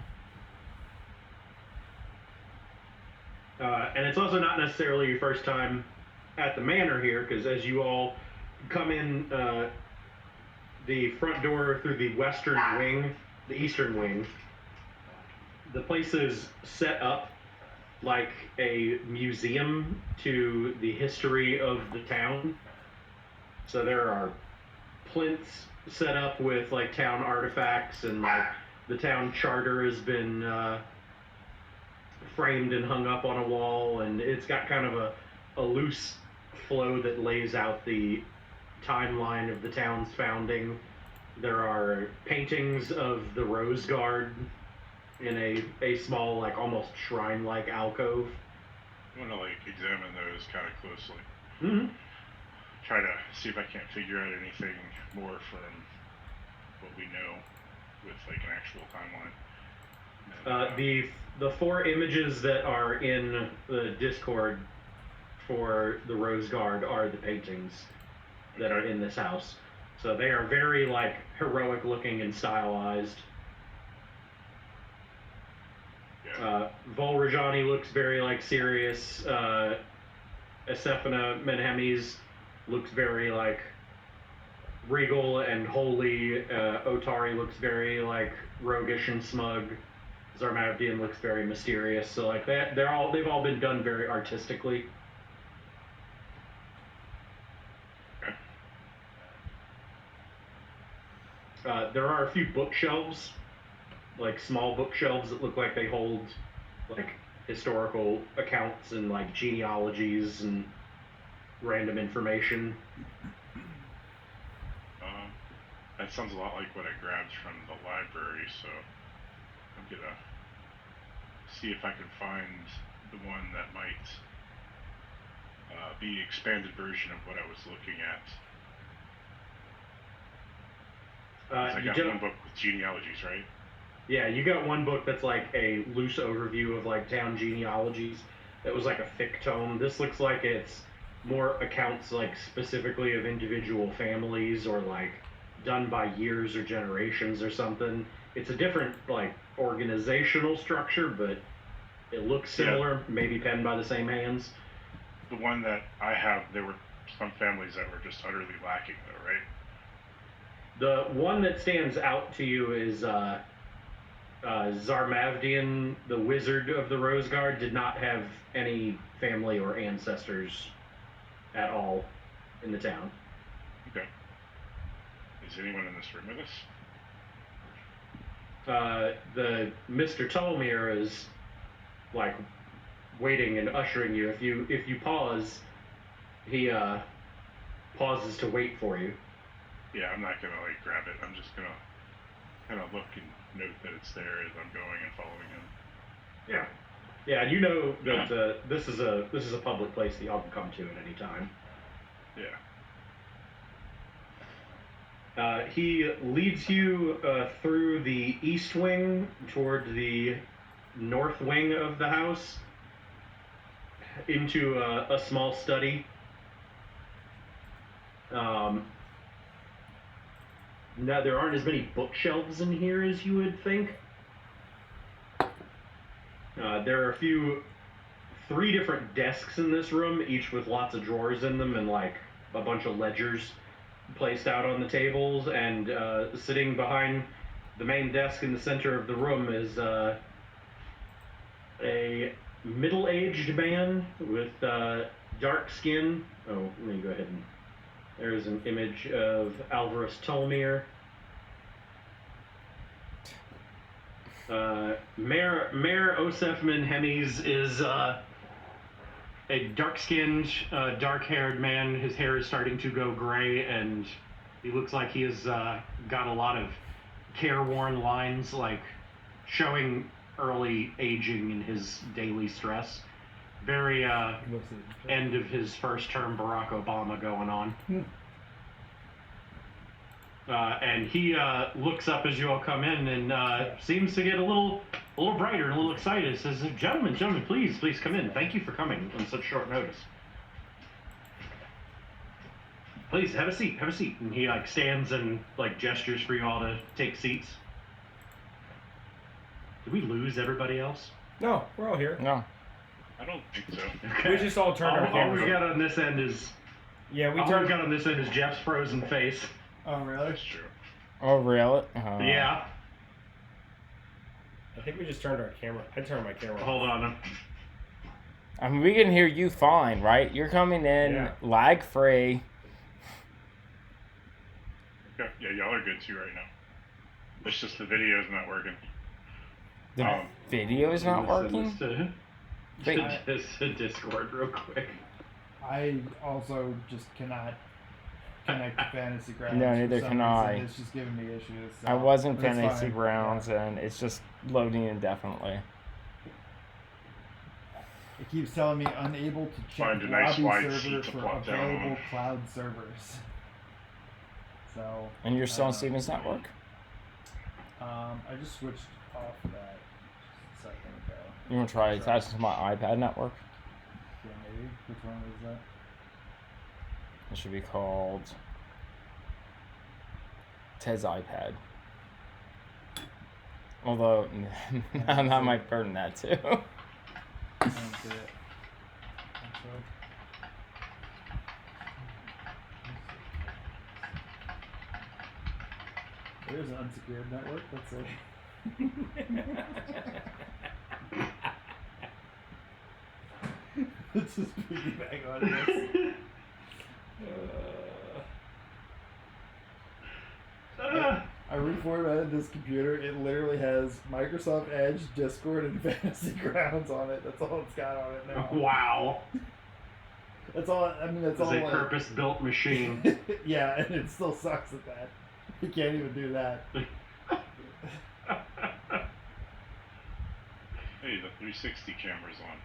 And it's also not necessarily your first time at the manor here, because as you all come in the front door through the western wing, the eastern wing, the place is set up like a museum to the history of the town. So there are plinths set up with like town artifacts, and like the town charter has been framed and hung up on a wall, and it's got kind of a loose flow that lays out the timeline of the town's founding. There are paintings of the Rose Guard in a small, like almost shrine-like alcove. I want to like examine those kind of closely. Mm-hmm. Try to see if I can't figure out anything more from what we know with like an actual timeline. The four images that are in the Discord for the Rose Guard are the paintings that are in this house. So they are very like heroic looking and stylized. Volrajani looks very like serious. Acephana Menhemes looks very like regal and holy. Otari looks very like roguish and smug. Zarmavdian looks very mysterious. So like they've all been done very artistically. There are a few bookshelves, like small bookshelves that look like they hold like historical accounts and like genealogies and random information. That sounds a lot like what I grabbed from the library, so I'm gonna see if I can find the one that might be an expanded version of what I was looking at. I got one book with genealogies, right? Yeah, you got one book that's like a loose overview of like town genealogies. That was like a thick tome. This looks like it's more accounts like specifically of individual families or like done by years or generations or something. It's a different like organizational structure, but it looks similar, maybe penned by the same hands. The one that I have, there were some families that were just utterly lacking though, right? The one that stands out to you is Zarmavdian, the wizard of the Rose Guard, did not have any family or ancestors at all in the town. Okay. Is anyone in this room with us? The Mr. Tolmir is like waiting and ushering you. If you pause, he pauses to wait for you. Yeah, I'm not gonna like grab it. I'm just gonna kind of look and note that it's there as I'm going and following him. Yeah, and you know that this is a public place that y'all can come to at any time. Yeah. He leads you through the east wing toward the north wing of the house into a small study. Now, there aren't as many bookshelves in here as you would think. There are three different desks in this room, each with lots of drawers in them and like a bunch of ledgers placed out on the tables. And sitting behind the main desk in the center of the room is a middle-aged man with dark skin. Oh, let me go ahead and... There's an image of Alvarez Tolmir. Mayor Osef Menhemes is a dark-skinned, dark-haired man. His hair is starting to go gray, and he looks like he has got a lot of careworn lines, like showing early aging in his daily stress. Very end of his first term Barack Obama going on. And he looks up as you all come in and seems to get a little brighter and a little excited. Says, gentlemen, please come in. Thank you for coming on such short notice. Please, have a seat. And he like stands and like gestures for you all to take seats. Did we lose everybody else? No, we're all here. No. I don't think so. Okay. We just all turned our cameras all we got on this end is... Yeah, all we got on this end is Jeff's frozen face. Oh, really? That's true. Oh, really? Yeah. I think we just turned our camera. I turned my camera off. Hold on. I mean, we can hear you fine, right? You're coming in lag-free. Okay. Yeah, y'all are good too right now. It's just the video's not working. The video is not working? Wait. This Discord real quick. I also just cannot connect to Fantasy Grounds. No, neither can I. It's just giving me issues. So I was in but it's Fantasy fine. Grounds, and it's just loading indefinitely. It keeps telling me unable to check Find a nice lobby wide server seat to for plop down available on. cloud servers. So. And you're still on Steven's network? I just switched off that just a second ago. You want to try attaching to my iPad network? Yeah, maybe. Which one was that? It should be called Ted's iPad. Although, not Mike Burton, that too. That's it. That's right. There's an unsecured network. Let's see. Let's just piggyback on this. I reformatted this computer. It literally has Microsoft Edge, Discord, and Fantasy Grounds on it. That's all it's got on it now. Wow. That's all. I mean, that's It's all. a purpose-built machine. Yeah, and it still sucks at that. You can't even do that. Hey, the 360 camera's on.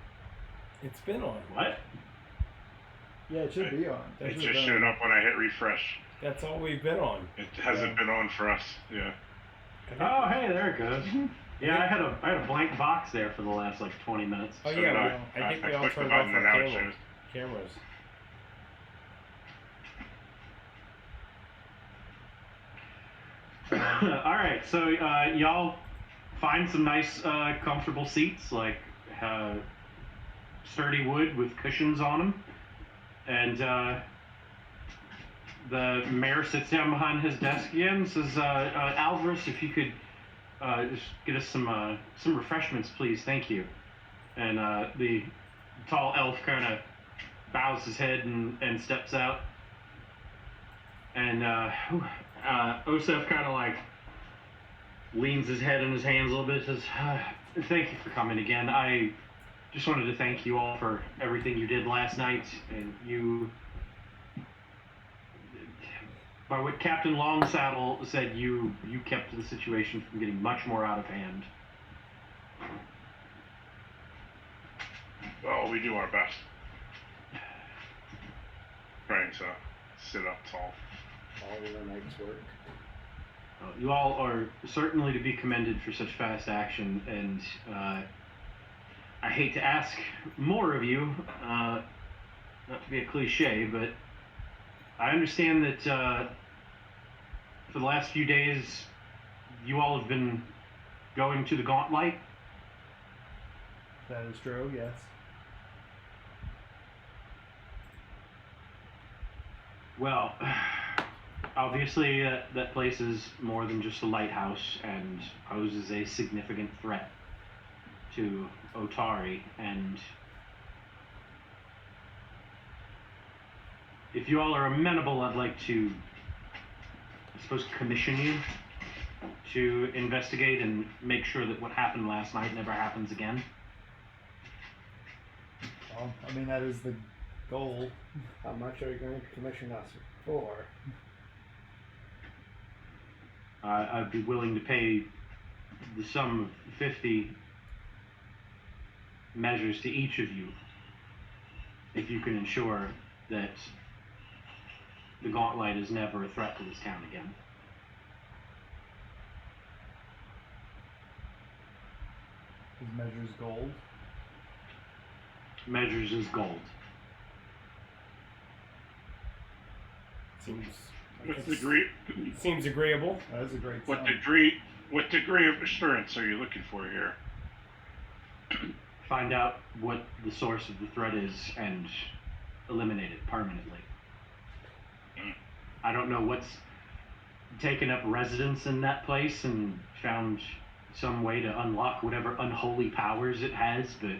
It's been on. What? Yeah, it should be on. That It should've just been showed on. up when I hit refresh. That's all we've been on. It hasn't been on for us. Yeah. Oh, hey, there it goes. Yeah, I had a blank box there for the last like 20 minutes. Oh So yeah, did I think we all clicked the turned off button our and now it cameras. All right, so y'all find some nice, comfortable seats, like sturdy wood with cushions on them, and the mayor sits down behind his desk again and says, "Alvarez, if you could just get us some refreshments, please, thank you." And the tall elf kind of bows his head and steps out. And Osef kind of like leans his head in his hands a little bit and says, "Thank you for coming again. I just wanted to thank you all for everything you did last night. And by what Captain Longsaddle said, you kept the situation from getting much more out of hand." Well, we do our best. Trying to sit up tall. All of the night's work. You all are certainly to be commended for such fast action, and I hate to ask more of you, not to be a cliche, but I understand that for the last few days, you all have been going to the Gauntlet. That is true, yes. Well, obviously that place is more than just a lighthouse and poses a significant threat to Otari, and if you all are amenable, I'd like to, I suppose, commission you to investigate and make sure that what happened last night never happens again. Well, I mean, that is the goal. How much are you going to commission us for? I'd be willing to pay the sum of 50 measures to each of you if you can ensure that the Gauntlet is never a threat to this town again. His measures gold. Measures is gold. Seems agreeable. That is a great What sum. degree of assurance are you looking for here? Find out what the source of the threat is and eliminate it permanently. I don't know what's taken up residence in that place and found some way to unlock whatever unholy powers it has, but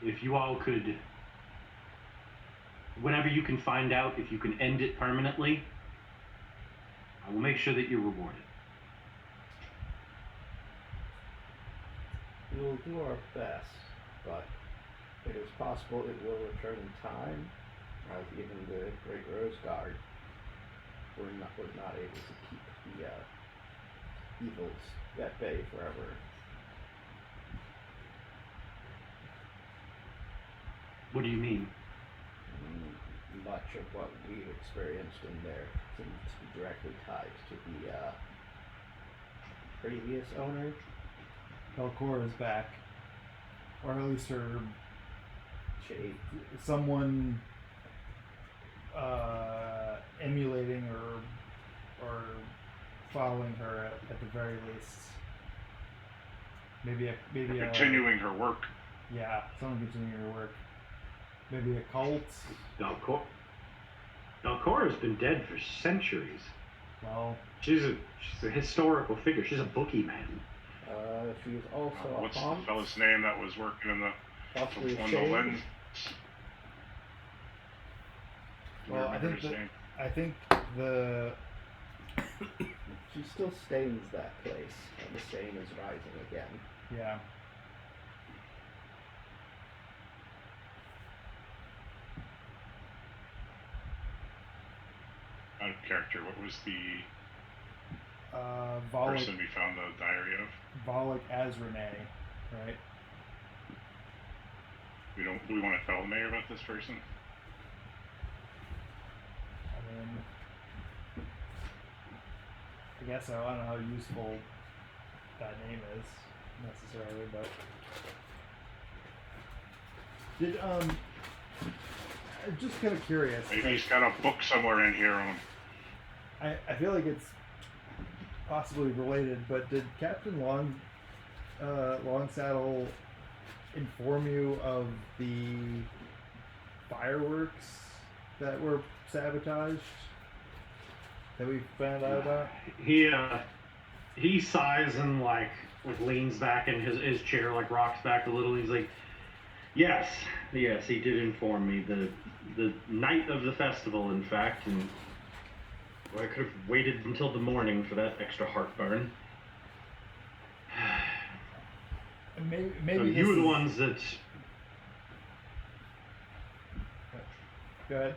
if you all could, whatever you can find out, if you can end it permanently, I will make sure that you're rewarded. We will do our best, but it is possible it will return in time, as even the Great Rose Guard was not able to keep the evils at bay forever. What do you mean? Much of what we've experienced in there seems to be directly tied to the previous owner. Belcor is back. Or at least her... Jade. Someone emulating or following her at the very least. Maybe a Continuing her work. Yeah, someone continuing her work. Maybe a cult. Belcora's been dead for centuries. Well, she's a historical figure. She's a boogeyman. She's also What's a the haunt. fellow's name that was working in the Possibly a on the shade. lens? well, I think the She still stains that place, and the stain is rising again. yeah. Out of character, what was the Volek person we found the diary of? as Renee, right? Do we want to tell the mayor about this person? I mean, I guess so. I don't know how useful that name is necessarily, but did I'm just kind of curious. Maybe he's got a book somewhere in here on him. I feel like it's possibly related, but did Captain Longsaddle inform you of the fireworks that were sabotaged that we found out about? He sighs and like leans back in his chair, like rocks back a little. He's like, yes, he did inform me the night of the festival, in fact, and I could have waited until the morning for that extra heartburn. Maybe you were the ones that. Go ahead.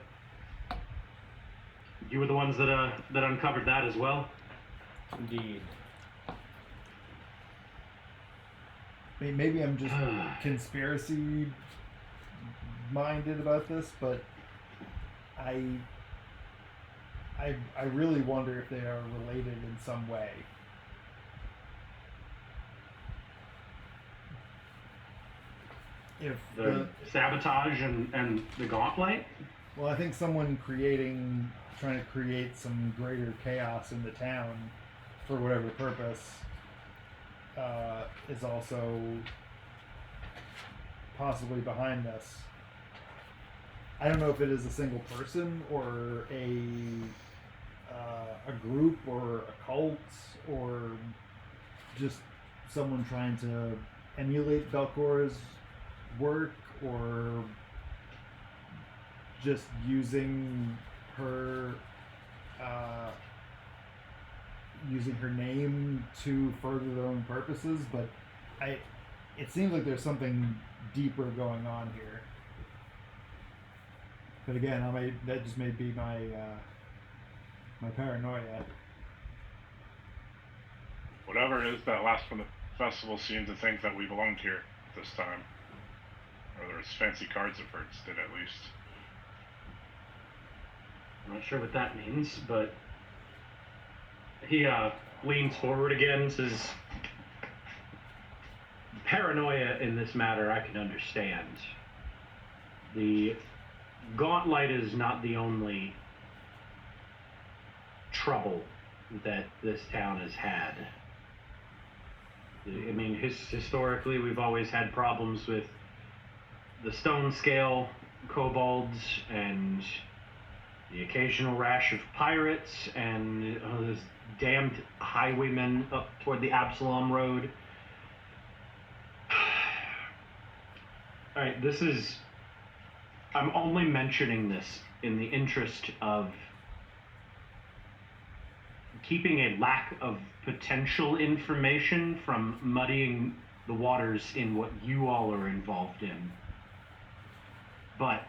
You were the ones that uncovered that as well. Indeed. Maybe I'm just conspiracy minded about this, but I really wonder if they are related in some way. If the sabotage and the gauntlet? Well, I think someone trying to create some greater chaos in the town for whatever purpose is also possibly behind this. I don't know if it is a single person or a group or a cult or just someone trying to emulate Belcora's work or just using her name to further their own purposes, but it seems like there's something deeper going on here. But again, that just may be my paranoia. Whatever it is that last from the festival seemed to think that we belonged here this time. Or there was fancy cards at first, did at least. I'm not sure what that means, but he leans forward again and says, paranoia in this matter I can understand. The gauntlet is not the only trouble that this town has had. I mean, historically we've always had problems with the stone scale kobolds and the occasional rash of pirates and those damned highwaymen up toward the Absalom Road. Alright, I'm only mentioning this in the interest of keeping a lack of potential information from muddying the waters in what you all are involved in. But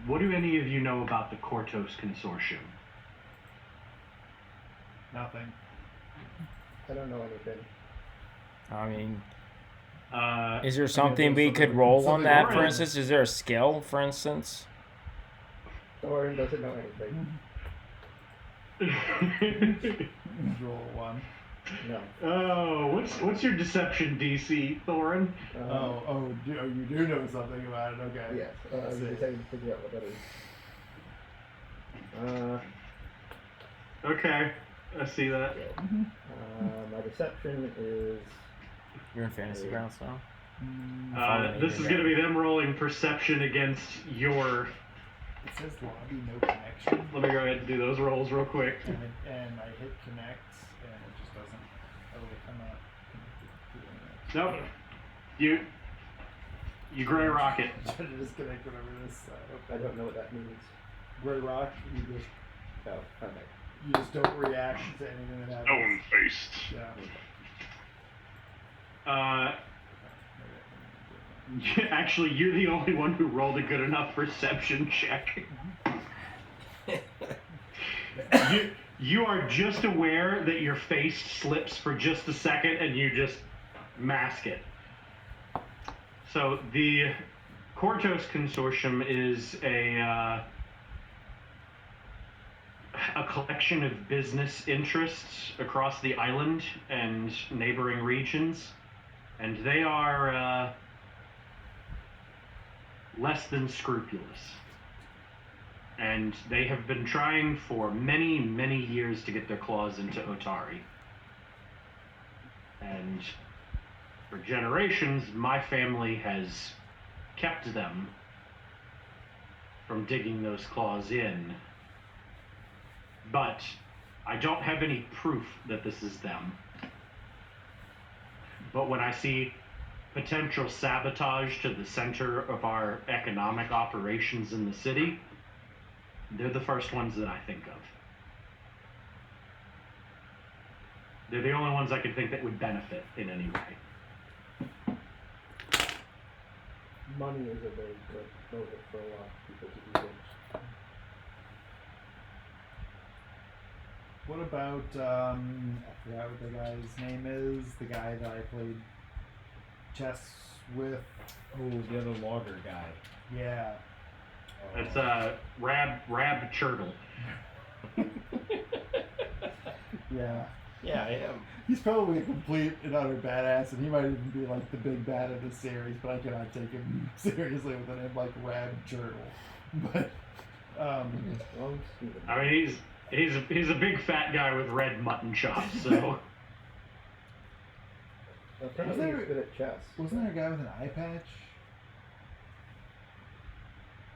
what do any of you know about the Kortos Consortium? Nothing. I don't know anything. I mean, Uh, is there something we could roll on something that, more for in- instance? Is there a skill, for instance? Thorin doesn't know anything. Roll one. No. Oh, what's your deception DC, Thorin? You do know something about it. Okay. Yes. Let's You see. just have to figure out what that is. Okay, I see that. I deception is. You're in fantasy grounds now. This is going to be them rolling perception against your. It says lobby no connection. Let me go ahead and do those rolls real quick. And I hit connect, and it just doesn't. I'm not connected to anything. Nope. You gray rocket. Try to disconnect whatever this. I don't know what that means. Gray rock. You just. Oh, okay. You just don't react to anything that happens. Stone faced. Yeah. Actually, you're the only one who rolled a good enough perception check. You are just aware that your face slips for just a second and you just mask it. So the Kortos Consortium is a collection of business interests across the island and neighboring regions, and they are less than scrupulous. And they have been trying for many, many years to get their claws into Otari. And for generations, my family has kept them from digging those claws in. But I don't have any proof that this is them. But when I see potential sabotage to the center of our economic operations in the city, they're the first ones that I think of. They're the only ones I can think that would benefit in any way. Money is a very good motive for a lot of people to do things. What about, I forgot what the guy's name is, the guy that I played chess with. Oh, the other logger guy. Yeah. It's Rab Churtle. Yeah. Yeah, I am. He's probably a complete and utter badass, and he might even be like the big bad of this series, but I cannot take him seriously with a name like Rab Churtle. But, I mean, he's a big fat guy with red mutton chops, so. Apparently he's good at chess. Wasn't there a guy with an eye patch?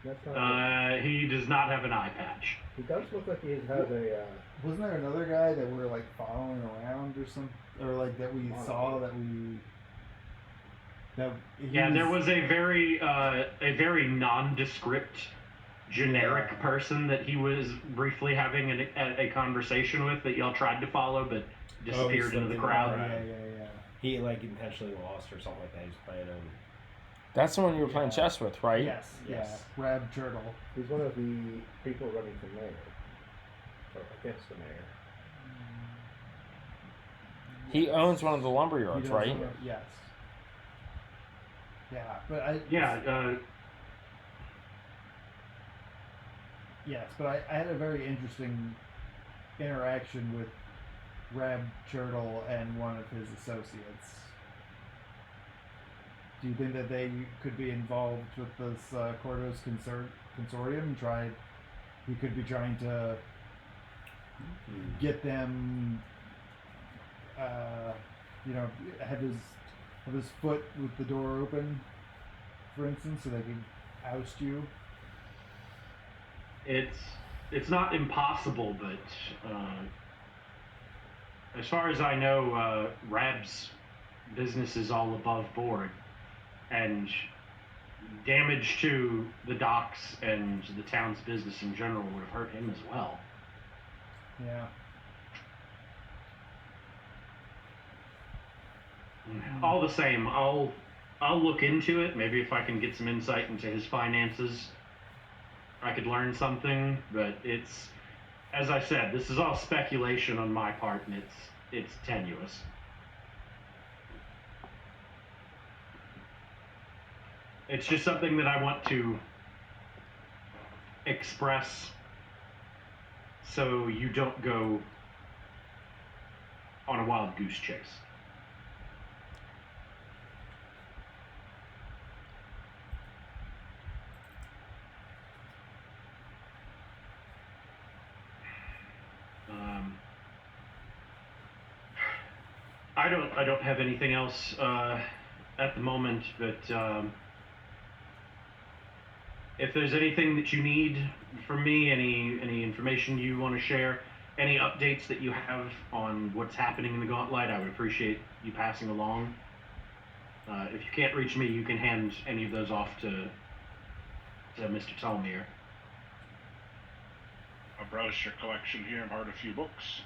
That's not he does not have an eye patch. He does look like he has a. Wasn't there another guy that we're like following around or something, or like that we saw that we? There was a very nondescript, generic person that he was briefly having a conversation with that y'all tried to follow, but disappeared into the crowd. Yeah. He like intentionally lost or something like that. He's playing him. That's the one you were playing chess with, right? Yes. Yeah. Rab Turtle. He's one of the people running for mayor, or against the mayor. He owns one of the lumber yards, right? Yes. Yeah, but I. Yeah. Yes, but I had a very interesting interaction with Rab Churtle and one of his associates. Do you think that they could be involved with this Kortos consortium? He could be trying to get them, have his foot with the door open, for instance, so they can oust you. It's not impossible, but as far as I know, Rab's business is all above board. And damage to the docks and the town's business in general would have hurt him as well. Yeah. All the same, I'll look into it. Maybe if I can get some insight into his finances, I could learn something. But it's, as I said, this is all speculation on my part, and it's tenuous. It's just something that I want to express so you don't go on a wild goose chase. I don't have anything else at the moment, but if there's anything that you need from me, any information you want to share, any updates that you have on what's happening in the Gauntlet, I would appreciate you passing along. If you can't reach me, you can hand any of those off to Mr. Talmir. I browsed your collection here and borrowed a few books.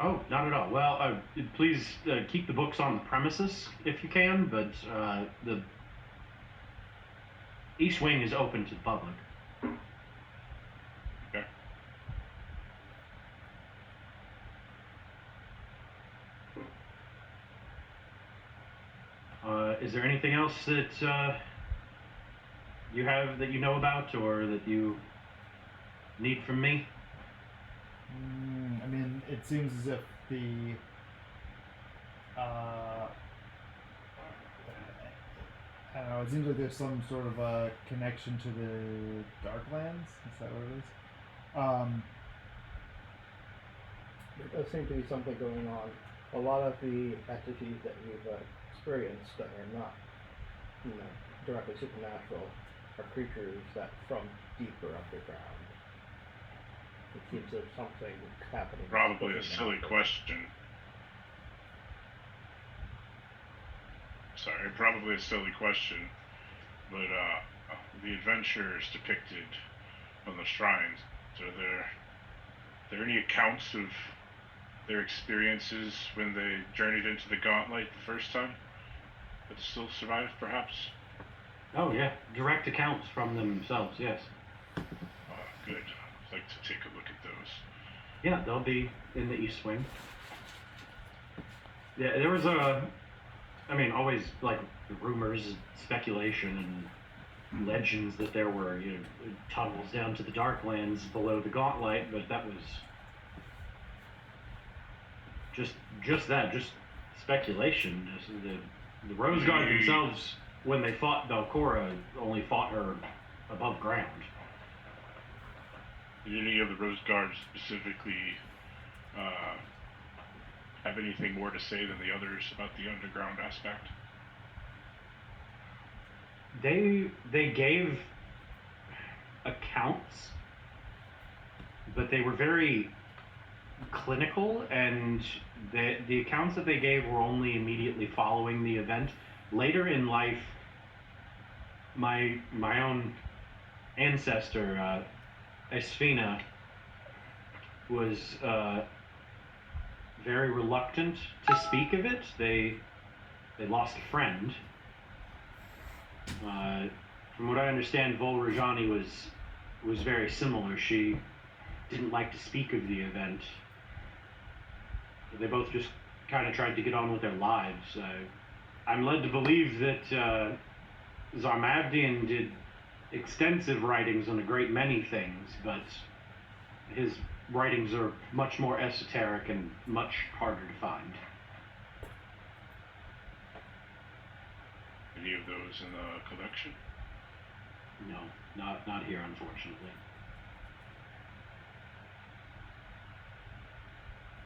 Oh, not at all. Well, please keep the books on the premises if you can, but the East Wing is open to the public. Okay. Is there anything else that you have that you know about or that you need from me? I mean, it seems as if the I don't know. It seems like there's some sort of a connection to the Darklands. Is that what it is? There does seem to be something going on. A lot of the entities that we've experienced that are not, directly supernatural are creatures that from deeper underground. It seems there's something happening. Probably a silly question. Sorry, probably a silly question, but the adventures depicted on the shrines, are there any accounts of their experiences when they journeyed into the Gauntlet the first time that still survive, perhaps? Oh yeah, direct accounts from themselves, yes. Good. I'd like to take a look at those. Yeah, they'll be in the East Wing. Yeah, there was always like rumors, speculation, and legends that there were, tunnels down to the Darklands below the Gauntlet, but that was just speculation. The Rose Guard themselves, when they fought Belcora, only fought her above ground. Did any of the Rose Guards specifically have anything more to say than the others about the underground aspect? They gave accounts, but they were very clinical, and the accounts that they gave were only immediately following the event. Later in life, my own ancestor, Esfina, was very reluctant to speak of it. They lost a friend. From what I understand, Vol Rajani was very similar. She didn't like to speak of the event. They both just kind of tried to get on with their lives. I'm led to believe that Zarmabdian did extensive writings on a great many things, but his writings are much more esoteric and much harder to find. Any of those in the collection? No, not here, unfortunately.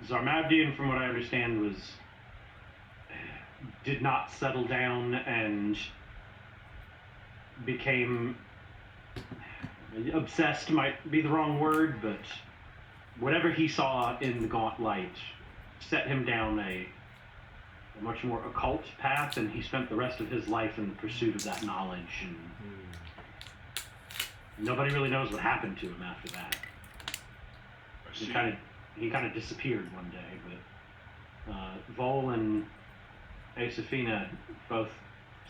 Zarmabdian, from what I understand, did not settle down and became obsessed, might be the wrong word, but whatever he saw in the Gauntlet set him down a much more occult path, and he spent the rest of his life in the pursuit of that knowledge, and nobody really knows what happened to him after that. He kind of disappeared one day, but Vol and Asafina both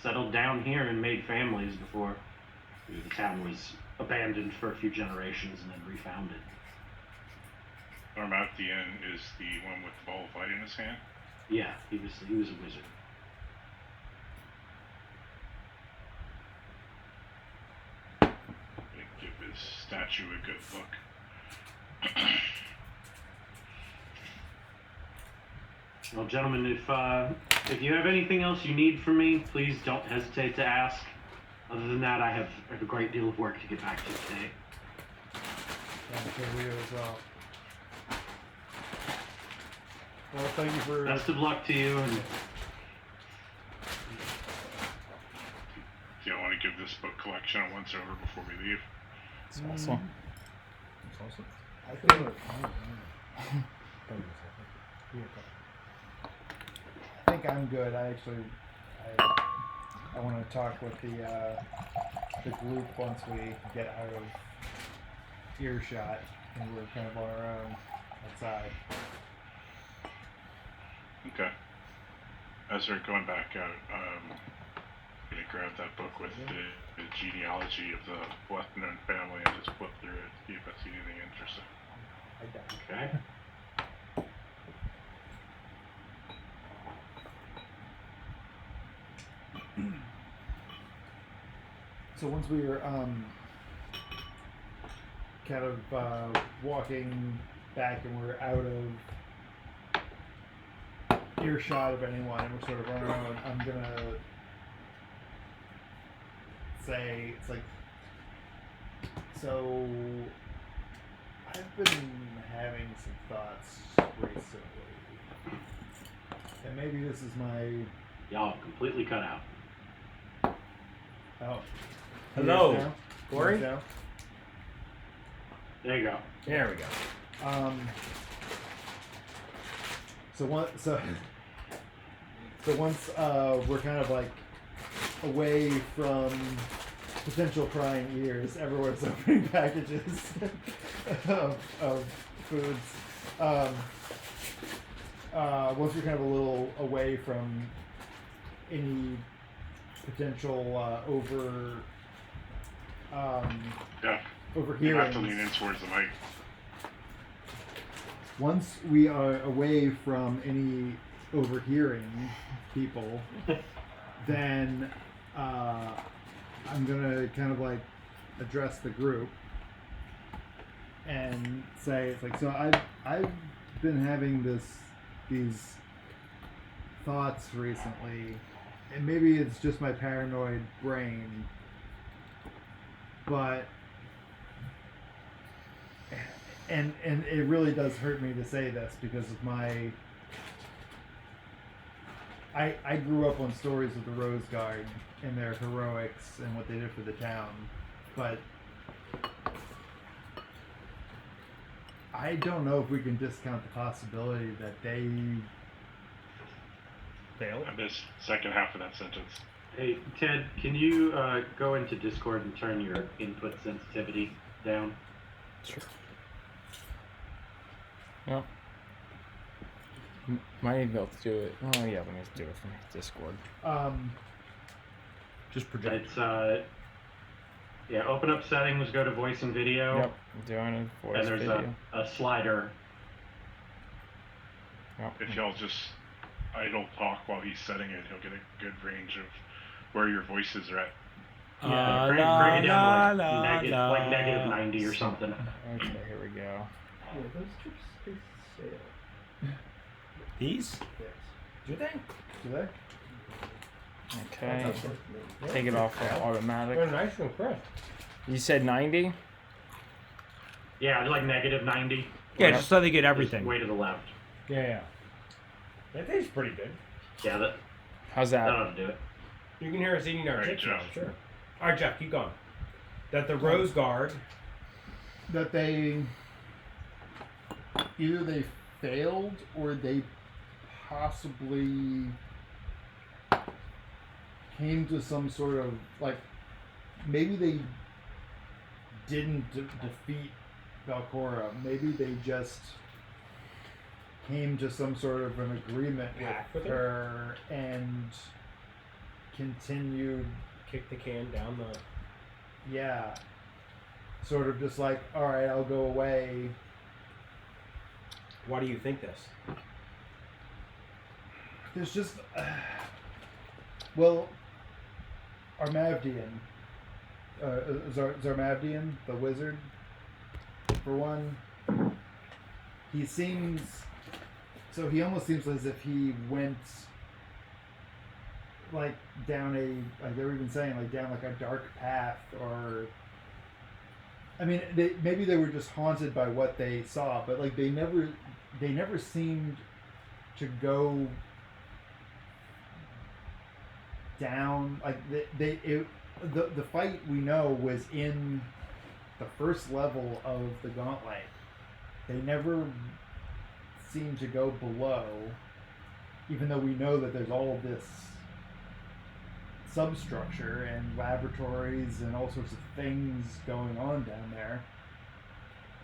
settled down here and made families before the town was abandoned for a few generations and then refounded. Armatian is the one with the ball of light in his hand? Yeah, he was a wizard. Give his statue a good look. Well, gentlemen, if you have anything else you need from me, please don't hesitate to ask. Other than that, I have a great deal of work to get back to today. I'm sure we do as well. Well, thank you for... Best of luck to you, and collection of once over before we leave. It's awesome. I think I'm good. I want to talk with the group once we get out of earshot and we're kind of on our own outside. Okay. As we're going back out, I'm gonna grab that book with the genealogy of the left-known family and just flip through it, see if I see anything interesting. Okay. So once we were kind of walking back and we're out of earshot of anyone and we're sort of on our own, I'm gonna say it's like, so I've been having some thoughts recently, and maybe this is my Y'all completely cut out. oh. Hello, Now? Corey? Now? There you go. There we go. So once we're kind of like away from potential prying ears, everyone's opening packages of foods. Once we're kind of a little away from any potential Yeah. You overhearing. have to lean in towards the mic. Once we are away from any overhearing people, then I'm gonna kind of like address the group and say it's like, so I've been having these thoughts recently, and maybe it's just my paranoid brain, but and it really does hurt me to say this because of my I grew up on stories of the Rose Guard and their heroics and what they did for the town, but I don't know if we can discount the possibility that they failed. I missed second half of that sentence. Hey, Ted, can you go into Discord and turn your input sensitivity down? Sure. Well, might even be able to do it. Oh yeah, let me do it from Discord. Just project. It's yeah. Open up settings, go to voice and video, Yep, I'm doing it. Voice and there's video. a slider. Yep. If y'all just idle talk while he's setting it, he'll get a good range of where your voices are at. Yeah, bring it down to like negative 90 or something. Okay, here we go. Yeah, those chips taste stale. These? Yes. Do they? Do they? Okay, take it off of automatic. They're nice and crisp. You said 90? Yeah, like negative 90. Yeah, just so they get everything. Just way to the left. Yeah. That tastes pretty good. Yeah, that How's that? ought to do it. You can hear us eating our Right, chips now, Jeff. sure. All right, Jeff, keep going. That the Rose Guard. That they either they failed or they possibly came to some sort of like maybe they didn't defeat Valcora. Maybe they just came to some sort of an agreement with her and continued. Kick the can down the... Yeah. Sort of just like, all right, I'll go away. Why do you think this? There's just, well, Armavdian, Zarmavdian, the wizard, for one, he seems, so he almost seems as if he went, like, down like they were even saying, like, down, like, a dark path, or, I mean, maybe they were just haunted by what they saw, but, like, they never seemed to go down, like, the fight we know was in the first level of the gauntlet. They never seem to go below, even though we know that there's all this substructure and laboratories and all sorts of things going on down there.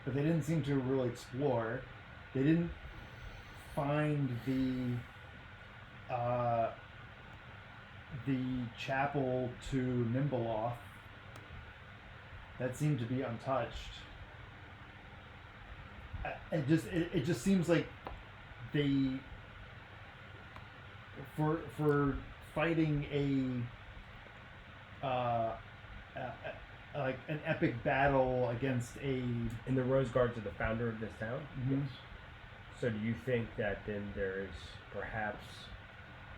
But they didn't seem to really explore. They didn't find the chapel to Nimbleoff. That seemed to be untouched. It just seems like they for fighting like an epic battle against a. And the Rose Guards are the founder of this town. Mhm. So do you think that then there's perhaps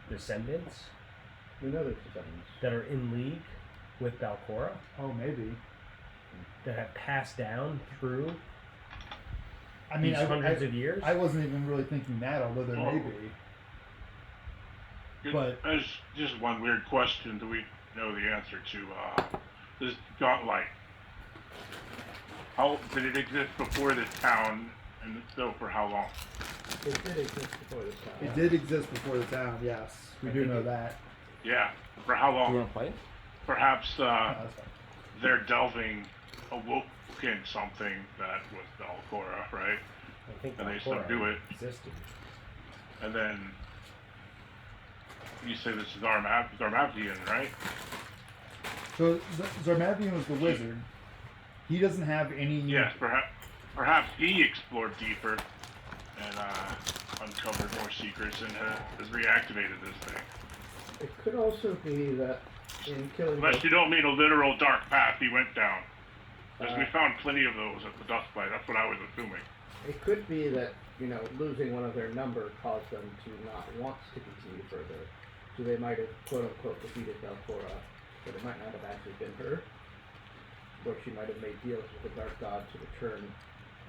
descendants We know there's descendants. that are in league with Balcora Oh, maybe. that have passed down through I mean, these hundreds of years? I wasn't even really thinking that, although there may be. But- There's just one weird question. Do we know the answer to this gauntlet? How did it exist before this town, and if so, for how long? It did exist before this time. It did exist before the town. Yes, we do know that. Yeah, for how Do you long? want to play it? Perhaps No, that's fine. they're delving awoken something that was Belcora, right? I think And they Balcora subdue it. existed. And then you say this is Zarmabdian, right? So Zarmavian was the wizard. He doesn't have any. Yes, perhaps he explored deeper and uncovered more secrets and has reactivated this thing. It could also be that in killing Unless you don't mean a literal dark path he went down. Because we found plenty of those at the Dustbite. That's what I was assuming. it could be that, losing one of their number caused them to not want to continue further. So they might have quote unquote defeated Belcora, but it might not have actually been her. Or she might have made deals with the Dark God to return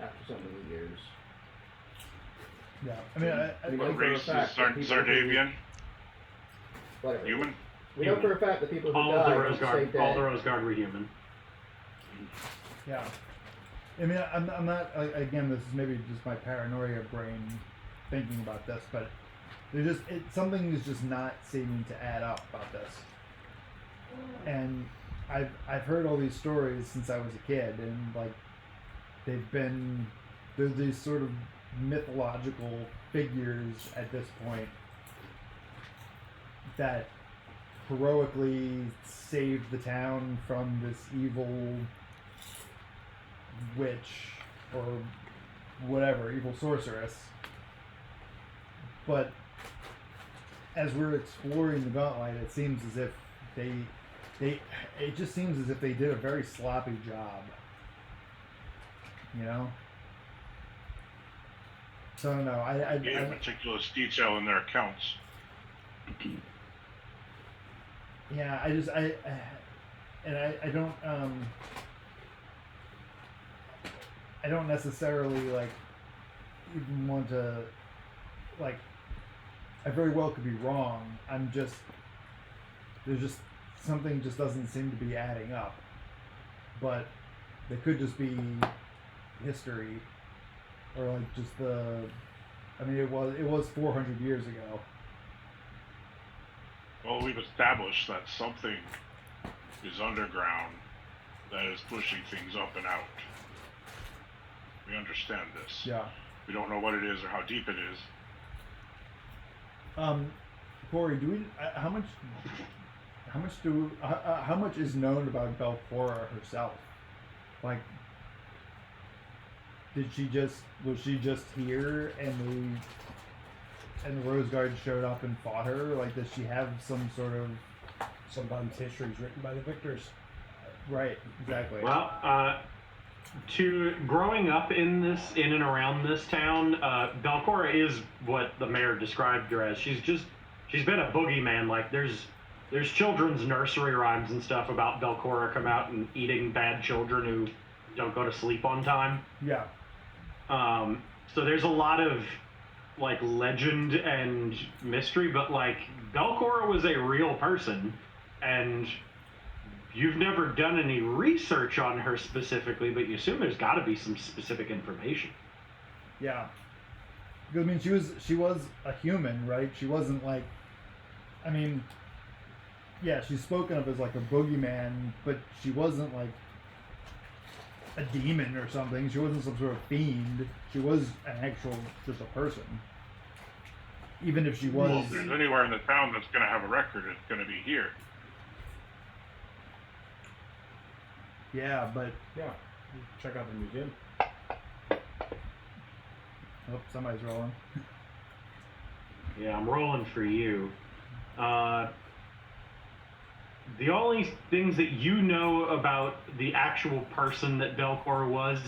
after so many years. Yeah, I mean, We know What for a race is fact that people who- Zardavian? Whatever. Human? We know for a fact that people who All of died the once Rose they Guard, dead. all the Rose Guard were human. yeah. I mean, I'm not. Again, this is maybe just my paranoia brain thinking about this, but there's just something is just not seeming to add up about this. And I've heard all these stories since I was a kid, and like they're these sort of mythological figures at this point that heroically saved the town from this evil witch or whatever, evil sorceress. But as we're exploring the gauntlet, it seems as if it just seems as if they did a very sloppy job. So I don't know. I Gave meticulous detail in their accounts. yeah, I don't necessarily even want to I very well could be wrong. There's just something just doesn't seem to be adding up. But it could just be history or it was 400 years ago. Well, we've established that something is underground that is pushing things up and out. We understand this. Yeah. We don't know what it is or how deep it is. Corey, do we? How much is known about Belcora herself? Was she just here and the Rose Guard showed up and fought her? Does she have some sort of? Sometimes history is written by the victors. Right, exactly. Well, to growing up in and around this town, Belcora is what the mayor described her as. She's been a boogeyman. There's children's nursery rhymes and stuff about Belcora come out and eating bad children who don't go to sleep on time. Yeah. So there's a lot of legend and mystery, but Belcora was a real person, and you've never done any research on her specifically, but you assume there's got to be some specific information. Yeah. Because, I mean, she was a human, right? She wasn't like, I mean, yeah, she's spoken of as like a boogeyman, but she wasn't like a demon or something. She wasn't some sort of fiend. She was an actual, just a person. Even if she was... Well, if there's anywhere in the town that's going to have a record, it's going to be here. Yeah, but... Yeah. Check out the museum. Oh, somebody's rolling. Yeah, I'm rolling for you. The only things that you know about the actual person that Belcor was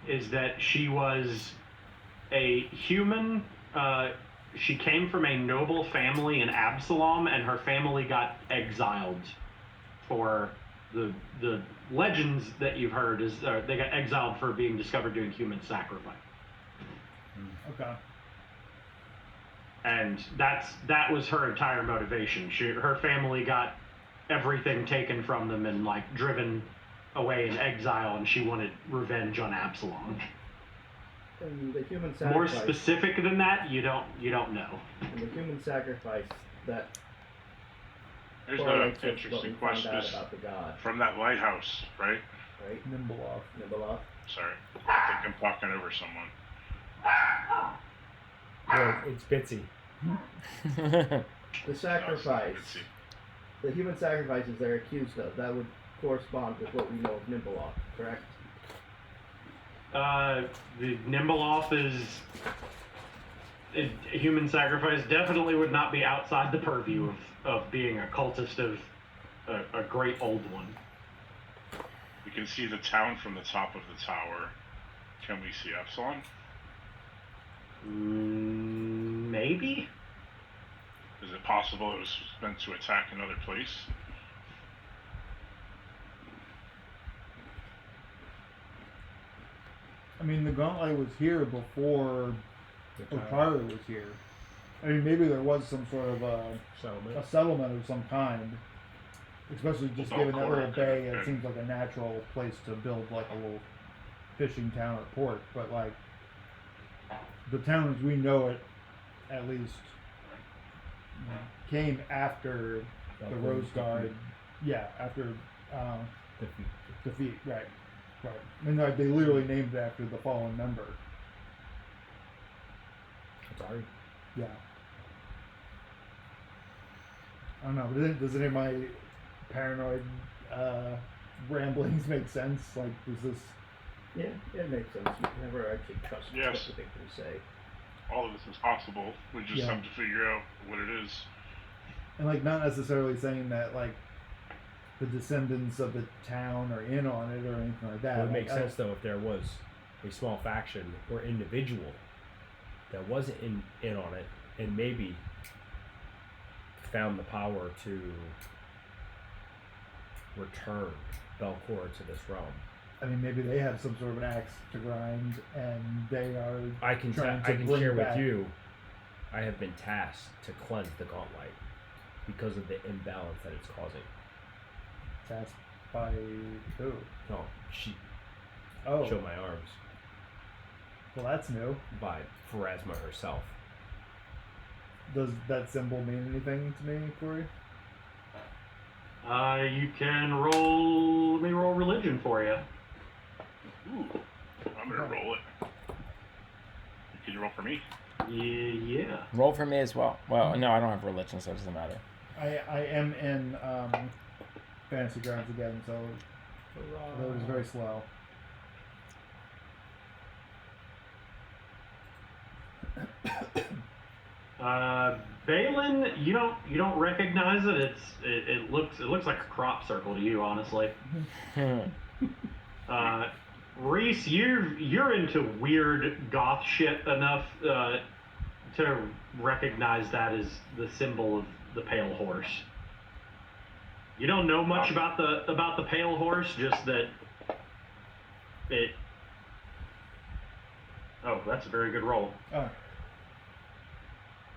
is that she was a human. She came from a noble family in Absalom, and her family got exiled for the legends that you've heard is they got exiled for being discovered doing human sacrifice. Okay. And that was her entire motivation. Her family got everything taken from them and like driven away in exile, and she wanted revenge on Absalom. And the human sacrifice. More specific than that, you don't know. And the human sacrifice that Here's correlates an with what we interesting found question. out Is about the god, from that lighthouse, right? right? Nimble Nibeloth. Sorry. I think I'm talking over someone. Yeah, it's Bitsy. The sacrifice, the human sacrifices they're accused of, that would correspond with what we know of Nibeloth, correct? The Nimbeloth is a human sacrifice. Definitely would not be outside the purview of being a cultist of a great old one. We can see the town from the top of the tower. Can we see Epsilon? Maybe? Is it possible it was meant to attack another place? I mean, the gauntlet was here before O'Charlie was here. I mean, maybe there was some sort of a settlement of some kind. Especially just given that little bay, it seems like a natural place to build like a little fishing town or port. But like, the town as we know it, at least, came after the Rose Guard. Yeah, after defeat. Right. I mean, like, they literally named it after the fallen member. Sorry. Yeah. I don't know. Does any of my paranoid ramblings make sense? Like, is this... Yeah, it makes sense. You can never actually trust what the victims say. All of this is possible. We just have to figure out what it is. And, like, not necessarily saying that, like, the descendants of the town are in on it or anything like that. Well, it makes sense, though, if there was a small faction or individual that wasn't in on it and maybe found the power to return Belcor to this realm. I mean, maybe they have some sort of an axe to grind, and they are. I can share with you. I have been tasked to cleanse the gauntlet because of the imbalance that it's causing. Tasked by who? No, she. Oh. Show my arms. Well, that's new. By Pharasma herself. Does that symbol mean anything to me, Corey? You can roll. Let me roll religion for you. Ooh, I'm gonna roll it. Can you roll for me? Yeah. Roll for me as well. Well, no, I don't have religion, so it doesn't matter. I am in fantasy grounds again, so that was very slow. Balin, you don't recognize it. It looks like a crop circle to you, honestly. Reese, you're into weird goth shit enough to recognize that as the symbol of the pale horse. You don't know much about the pale horse, just that it. Oh, that's a very good roll.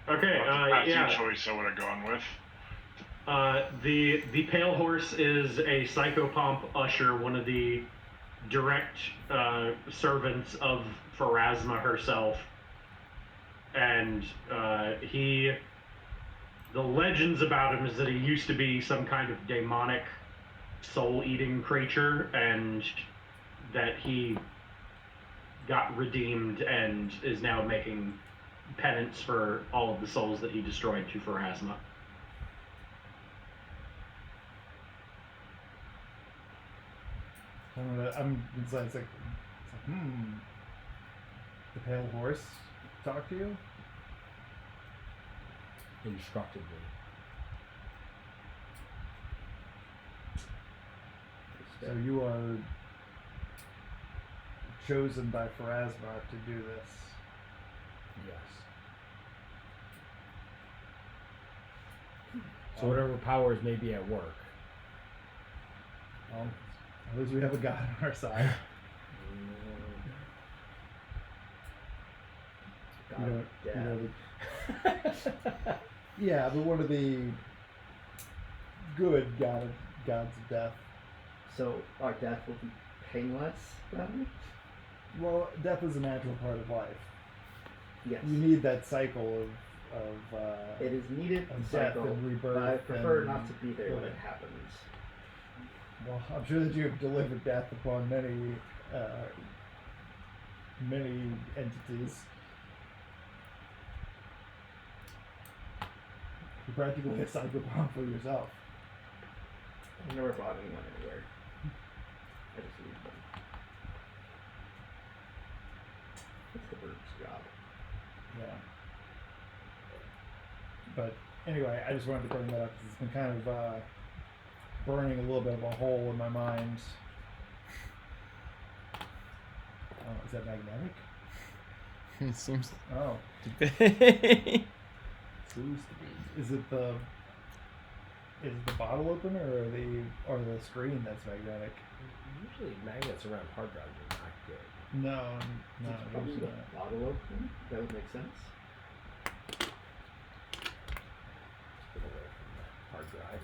Okay, That's yeah. your choice I would have gone with. The pale horse is a psychopomp usher, one of the direct servants of Pharasma herself, and the legends about him is that he used to be some kind of demonic soul-eating creature, and that he got redeemed and is now making penance for all of the souls that he destroyed to Pharasma. It's like, the pale horse talk to you? Instructively. So you are chosen by Pharasma to do this. Yes. So whatever powers may be at work. Well, at least we have a god on our side. Yeah, but one of the good gods of death. So our death will be painless then? Well, death is a natural part of life. Yes. You need that cycle of it is needed of cycle, death and rebirth. but I prefer and not to be there when good. it happens. Well, I'm sure that you have delivered death upon many entities. You're practically a psychopomp for yourself. I've never brought anyone anywhere. I just leave them. It's the bird's job. Yeah. But anyway, I just wanted to bring that up because it's been kind of burning a little bit of a hole in my mind. Oh, is that magnetic? It seems Oh, to be. seems to be. Is it the bottle opener or the screen that's magnetic? Usually magnets around hard drives are not good. No, It's probably usually the not. bottle opener. That would make sense. Get away from the hard drive.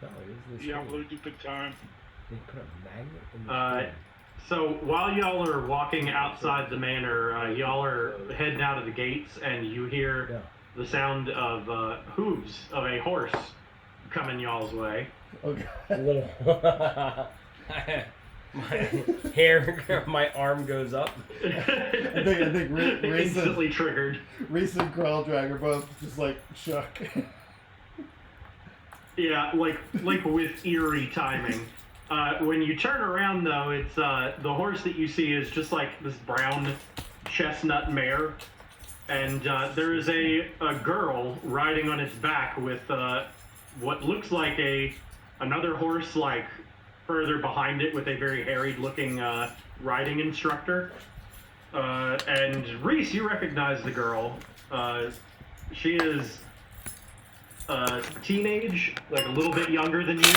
No, it is the Yeah, screen. blue good time. They put a magnet in the screen. So while y'all are walking outside the manor, y'all are heading out of the gates, and you hear Yeah. the sound of hooves of a horse coming y'all's way. Okay. My arm goes up. I think Reese Instantly triggered. and Krell Drag are both just like shook. Yeah, like with eerie timing. When you turn around, though, it's the horse that you see is just like this brown chestnut mare, and there is a girl riding on its back with what looks like another horse, like further behind it, with a very harried-looking riding instructor. And Reese, you recognize the girl. She is teenage, like a little bit younger than you.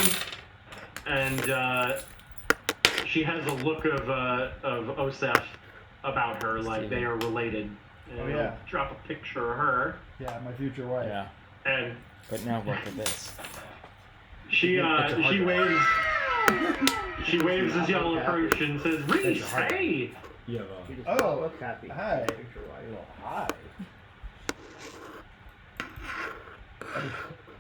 And she has a look of Osef about her, like they are related. And Oh, yeah. Drop a picture of her. Yeah, my future wife. Yeah, And but now look at this. she waves as y'all approach and says, "Reese, hey!" You have He does Oh, not look happy. hi. Picture wife. Hi.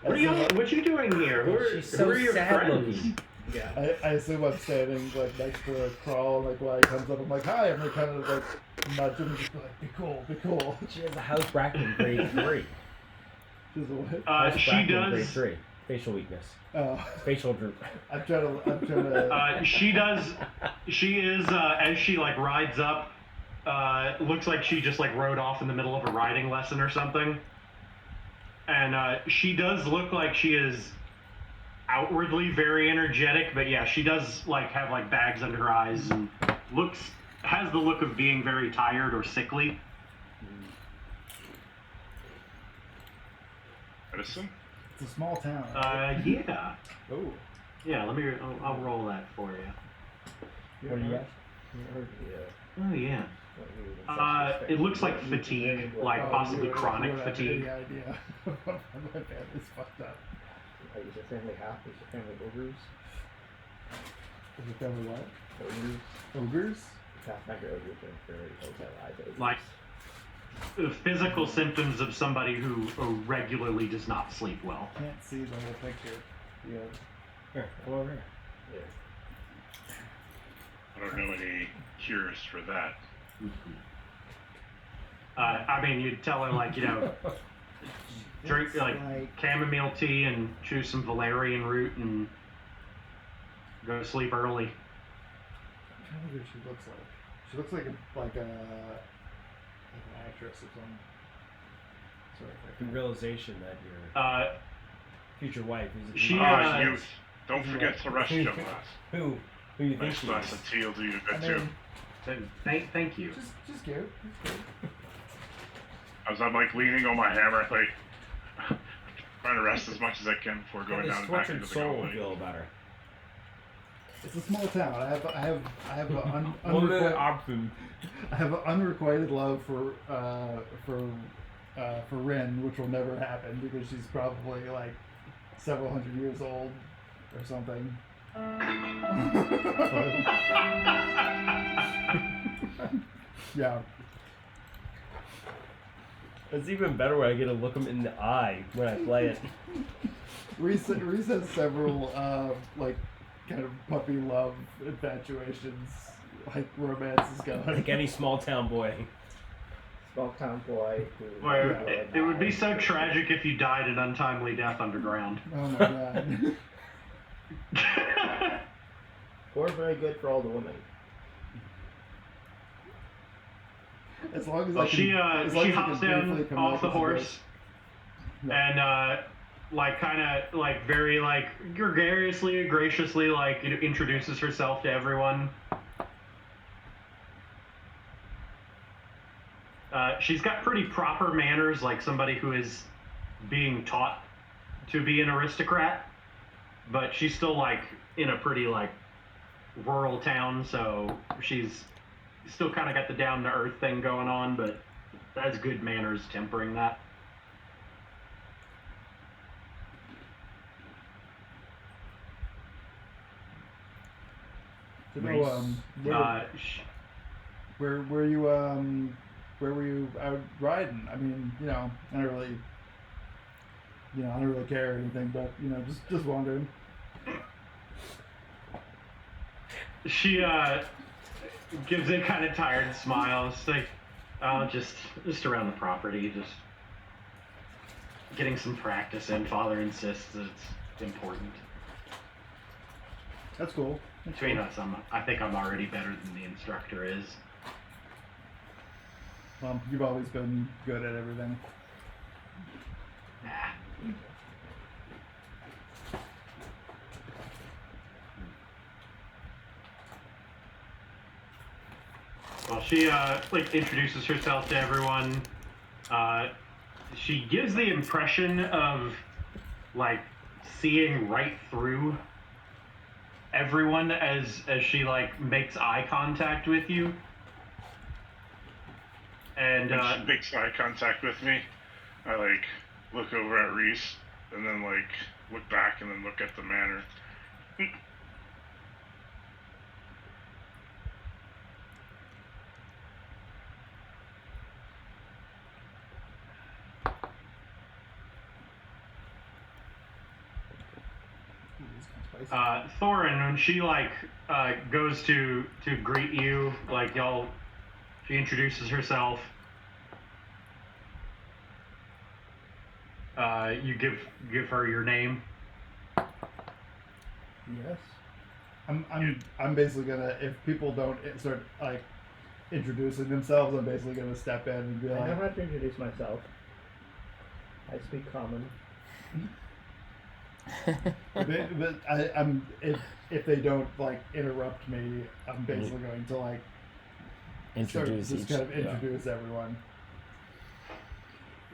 What you doing here? She's Who so are your sad friends? looking. Yeah. I assume I'm standing like next to a Crawl, like when he comes up, I'm like, hi, I'm like kind of like nudge him, just like, be cool, be cool. She has a house bracket grade 3. Just what? House She bracket grade does. 3. Facial weakness. Oh, Facial droop. I'm trying to. She does. She is as she like rides up. Looks like she just like rode off in the middle of a riding lesson or something. And she does look like she is outwardly very energetic, but yeah, she does like have like bags under her eyes and has the look of being very tired or sickly. Medicine? It's a small town. Yeah. Oh. Yeah, I'll roll that for you. What do you got? Oh yeah. It looks like fatigue, like possibly chronic fatigue. Any idea? My family's fucked up. Is your family half? Is your family ogres? Is your family what? Ogres? Ogres? Pathfinder ogres are very hotel ogres. Like physical symptoms of somebody who regularly does not sleep well. Can't see the whole picture. Yeah. Here, come over here. Yeah. I don't know any cures for that. I mean, you'd tell her, like, drink like chamomile tea and chew some valerian root and go to sleep early. I'm trying to think what she looks like. She looks like an actress or something. The realization that your future wife is She, youth. Don't forget Celestial Glass. who you think Nice she glass is. of tea will do you I good mean, too. Thank you. just cute. Just cute. As I'm like leaning on my hammer, like trying to rest as much as I can before How going does down and back tortured into the soul gauntlet. feel about her? It's a small town. I have an Option. I have an unrequited love for Rin, which will never happen because she's probably like several hundred years old or something. Yeah. It's even better when I get to look them in the eye when I play it. Reese has several like kind of puppy love infatuations, like romances going. Like any small town boy. Small town boy who. Well, it would be so tragic if you died an untimely death underground. Oh my god. Or very good for all the women. As long as Well, I can, she as long she as I hops can down briefly come off up the with horse No. and like kind of like very like gregariously, graciously like introduces herself to everyone. She's got pretty proper manners, like somebody who is being taught to be an aristocrat, but she's still like in a pretty like rural town, so she's still kind of got the down to earth thing going on, but has good manners tempering that. So, where were you out riding? I mean, I don't really care or anything, but just wondering. She gives a kind of tired smile. It's like, oh, just around the property, just getting some practice in. Father insists that it's important. That's cool. Between us, I think I'm already better than the instructor is. You've always been good at everything. Nah. Well, she like introduces herself to everyone. She gives the impression of like seeing right through everyone as she like makes eye contact with you. And When she makes eye contact with me, I like look over at Reese and then like look back and then look at the manor. Thorin, when she like goes to greet you, like she introduces herself. You give her your name. Yes. I'm basically gonna, if people don't start like introducing themselves, I'm basically gonna step in and be I like, never have to introduce myself. I speak common. but if they don't like interrupt me, I'm basically going to like Introduce just kind of introduce everyone.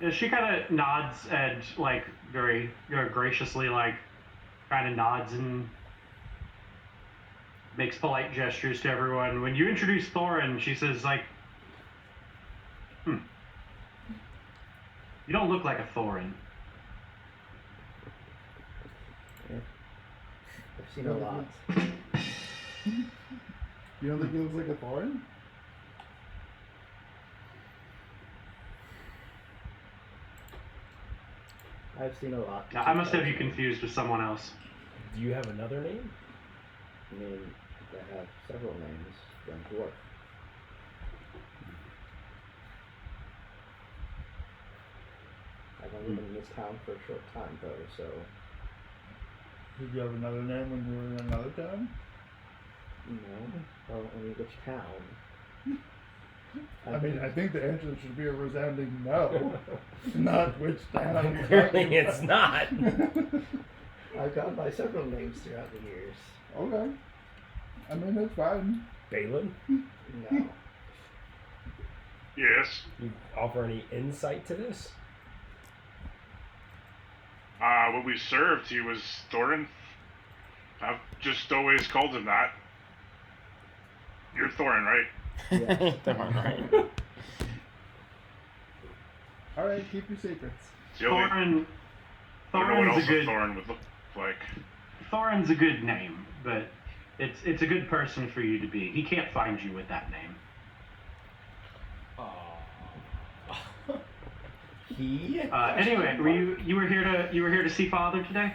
Yeah, she kind of nods and like very graciously like kind of nods and makes polite gestures to everyone. When you introduce Thorin, she says like, You don't look like a Thorin. I've seen a lot. You don't think he looks like a Thorin? I've seen a lot. I must have you confused with someone else. Do you have another name? I mean, I have several names. Young dwarf. I've only been in this town for a short time, though, so... Did you have another name when you were in another town? No. Well, I mean, which town? I think the answer should be a resounding no. Not which town. Clearly it's not. I've gone by several names throughout the years. Okay. I mean, that's fine. Balin? No. Yes. You offer any insight to this? When we served, he was Thorin. I've just always called him that. You're Thorin, right? Yes. Thorin, right? All right, keep your secrets. The only, I don't know what else a Thorin would look like. Thorin's a good name, but it's a good person for you to be. He can't find you with that name. Anyway, you were here to see Father today?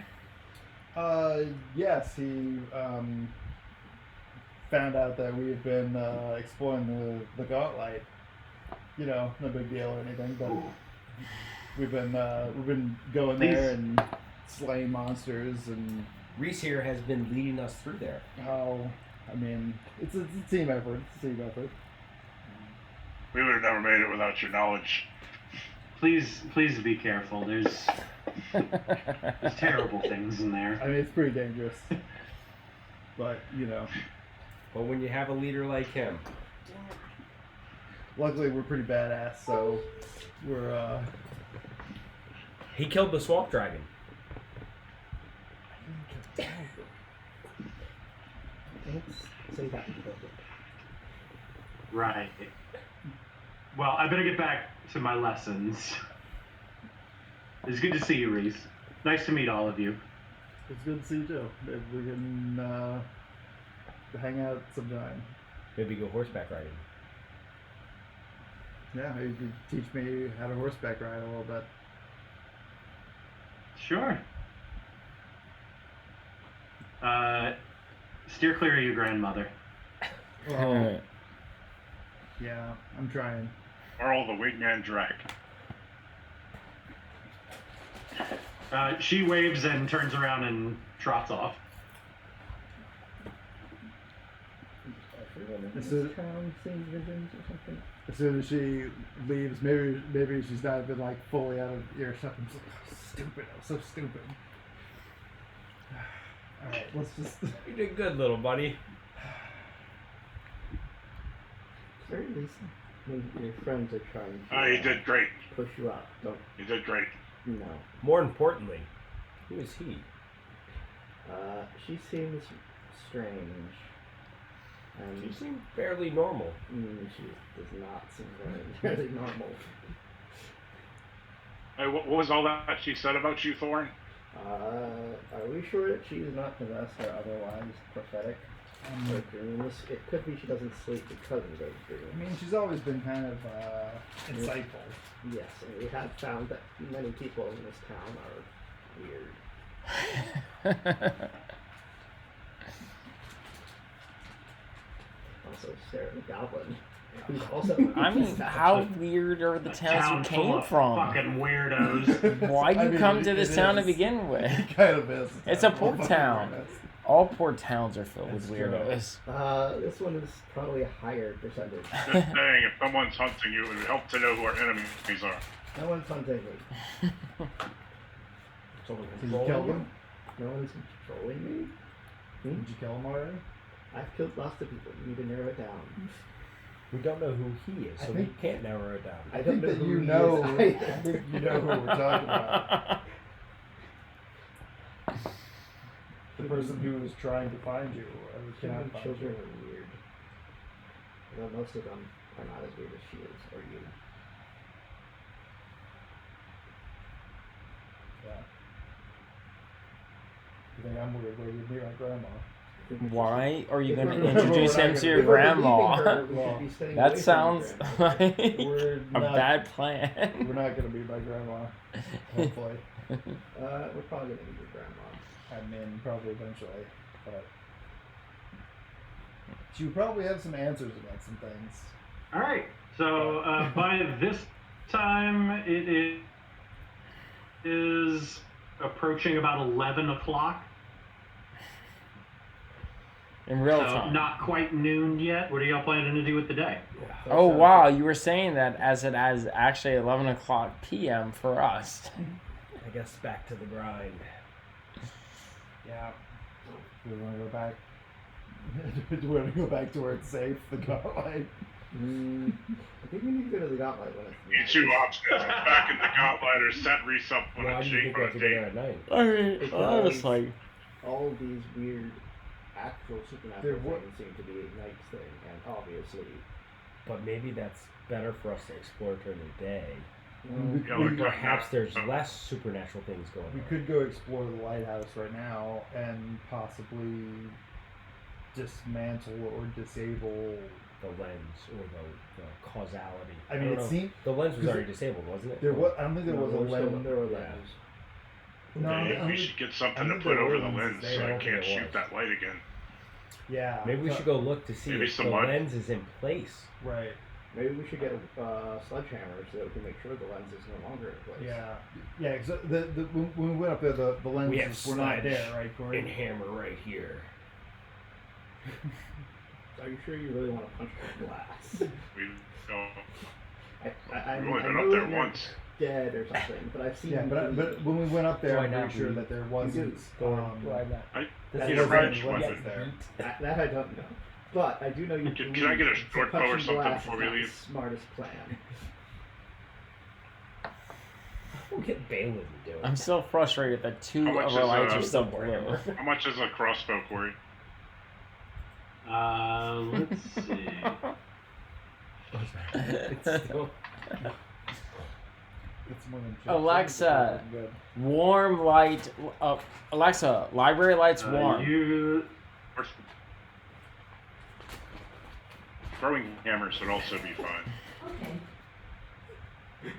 Yes, he found out that we had been exploring the Gauntlet. You know, no big deal or anything, but we've been going there and slaying monsters, and Reese here has been leading us through there. I mean, it's a team effort. It's a team effort. We would have never made it without your knowledge. Please be careful. There's terrible things in there. I mean, it's pretty dangerous. But, you know. But when you have a leader like him. Luckily, we're pretty badass, so we're, He killed the swamp dragon. Let's say that. Right. Well, I better get back to my lessons. It's good to see you, Reese. Nice to meet all of you. It's good to see you, too. If we can hang out sometime. Maybe go horseback riding. Yeah, maybe you could teach me how to horseback ride a little bit. Sure. Steer clear of your grandmother. Oh, yeah, I'm trying. Or all the wingman drag. She waves and turns around and trots off. As soon as she leaves, maybe she's not been like fully out of earshot. I'm just like, oh, stupid, I'm so stupid. All right, let's just. You did good, little buddy. Very least, when your friends are trying to You did great. push you up, don't. You did great. No. More importantly, who is he? She seems strange. And She seemed fairly normal. she does not seem very normal. Hey, what was all that she said about you, Thorin? Are we sure that she's not possessed or otherwise prophetic? Or dreams? It could be she doesn't sleep because of those dreams. I mean, she's always been kind of insightful. Yes, and we have found that many people in this town are weird. Also, Sarah the Goblin, who's also. I mean, how weird are the towns you came from? Fucking weirdos. Why'd you come to this town to begin with? It kind of is. It's a poor town. All poor towns are filled with That's weirdos. This one is probably a higher percentage. Just saying, if someone's hunting you, it would help to know who our enemies are. No one's hunting me. Someone Did you kill him? No one's controlling me. Did you kill him already? I've killed lots of people. You need to narrow it down. We don't know who he is, so we can't narrow it down. I don't know that who you he know. is. I think you know who we're talking about. The person who is trying to find you. Cannot Human find children you. are weird. Although most of them are not as weird as she is, or you. Yeah. You think I'm weird? Where you'd be my grandma? Why are you If going to we're- introduce him to your if we're grandma? leaving her, we should be staying away That from sounds the grandma. like We're a not- bad plan. We're not gonna be my grandma. Hopefully. We're probably gonna need your grandma. I mean, probably eventually, but she would probably have some answers about some things. All right. So by this time, it is approaching about 11 o'clock. In real So time. not quite noon yet. What are y'all planning to do with the day? Oh wow, you were saying that as it as actually 11 o'clock p.m. for us. I guess back to the grind. Yeah. Do we want to go back? Do we want to go back to where it's safe? The gauntlet. I think we need to go to the gauntlet when it's You two options. Back in the gauntlet or set Reese up when Why it's do you shake think we on have a to go there date. at night? I mean, Because honestly. all these weird actual supernatural There wa- things seem to be a night's thing, and obviously. But maybe that's better for us to explore during the day. Yeah, we're Perhaps cutting there's out- less supernatural things going We on. could go explore the lighthouse right now and possibly dismantle or disable. The lens or the causality. I mean, don't it know. seemed The lens was 'cause already disabled, wasn't it? there was. I don't think there No, was a there were lens. there were Yeah. lenses. No, I Maybe don't we think- should get I something to think put there over were the lenses lens there. so I I don't can't think it shoot was. that light again. Yeah. Maybe we should go look to see Maybe if some the mud. lens is in place. Right. Maybe we should get a sledgehammer so that we can make sure the lens is no longer in place. Yeah. Yeah. Because when we went up there, the We have lenses were not sledge there, right, Corey? and hammer right here. Are you sure you really want to punch the glass? We don't. I We've only I been know up there that you're once. dead or something, but I've seen. Yeah, you but bleed. when we went up there, Why I'm not pretty sure bleed? that there wasn't. Why not? I This need is a wrench what weapon. gets there. heat. That I don't know. But I do know you. Can I get a bleed, so short bow or punching something glass before is we not the leave? Smartest plan. We'll get Balin to do it. I'm still frustrated that two How much of our is, lights are uh, still blue. How much is a crossbow, Corey? Let's see. It's still... It's more than just Alexa. Good. Warm light. Alexa, library lights warm. You Or throwing hammers would also be fine. Okay.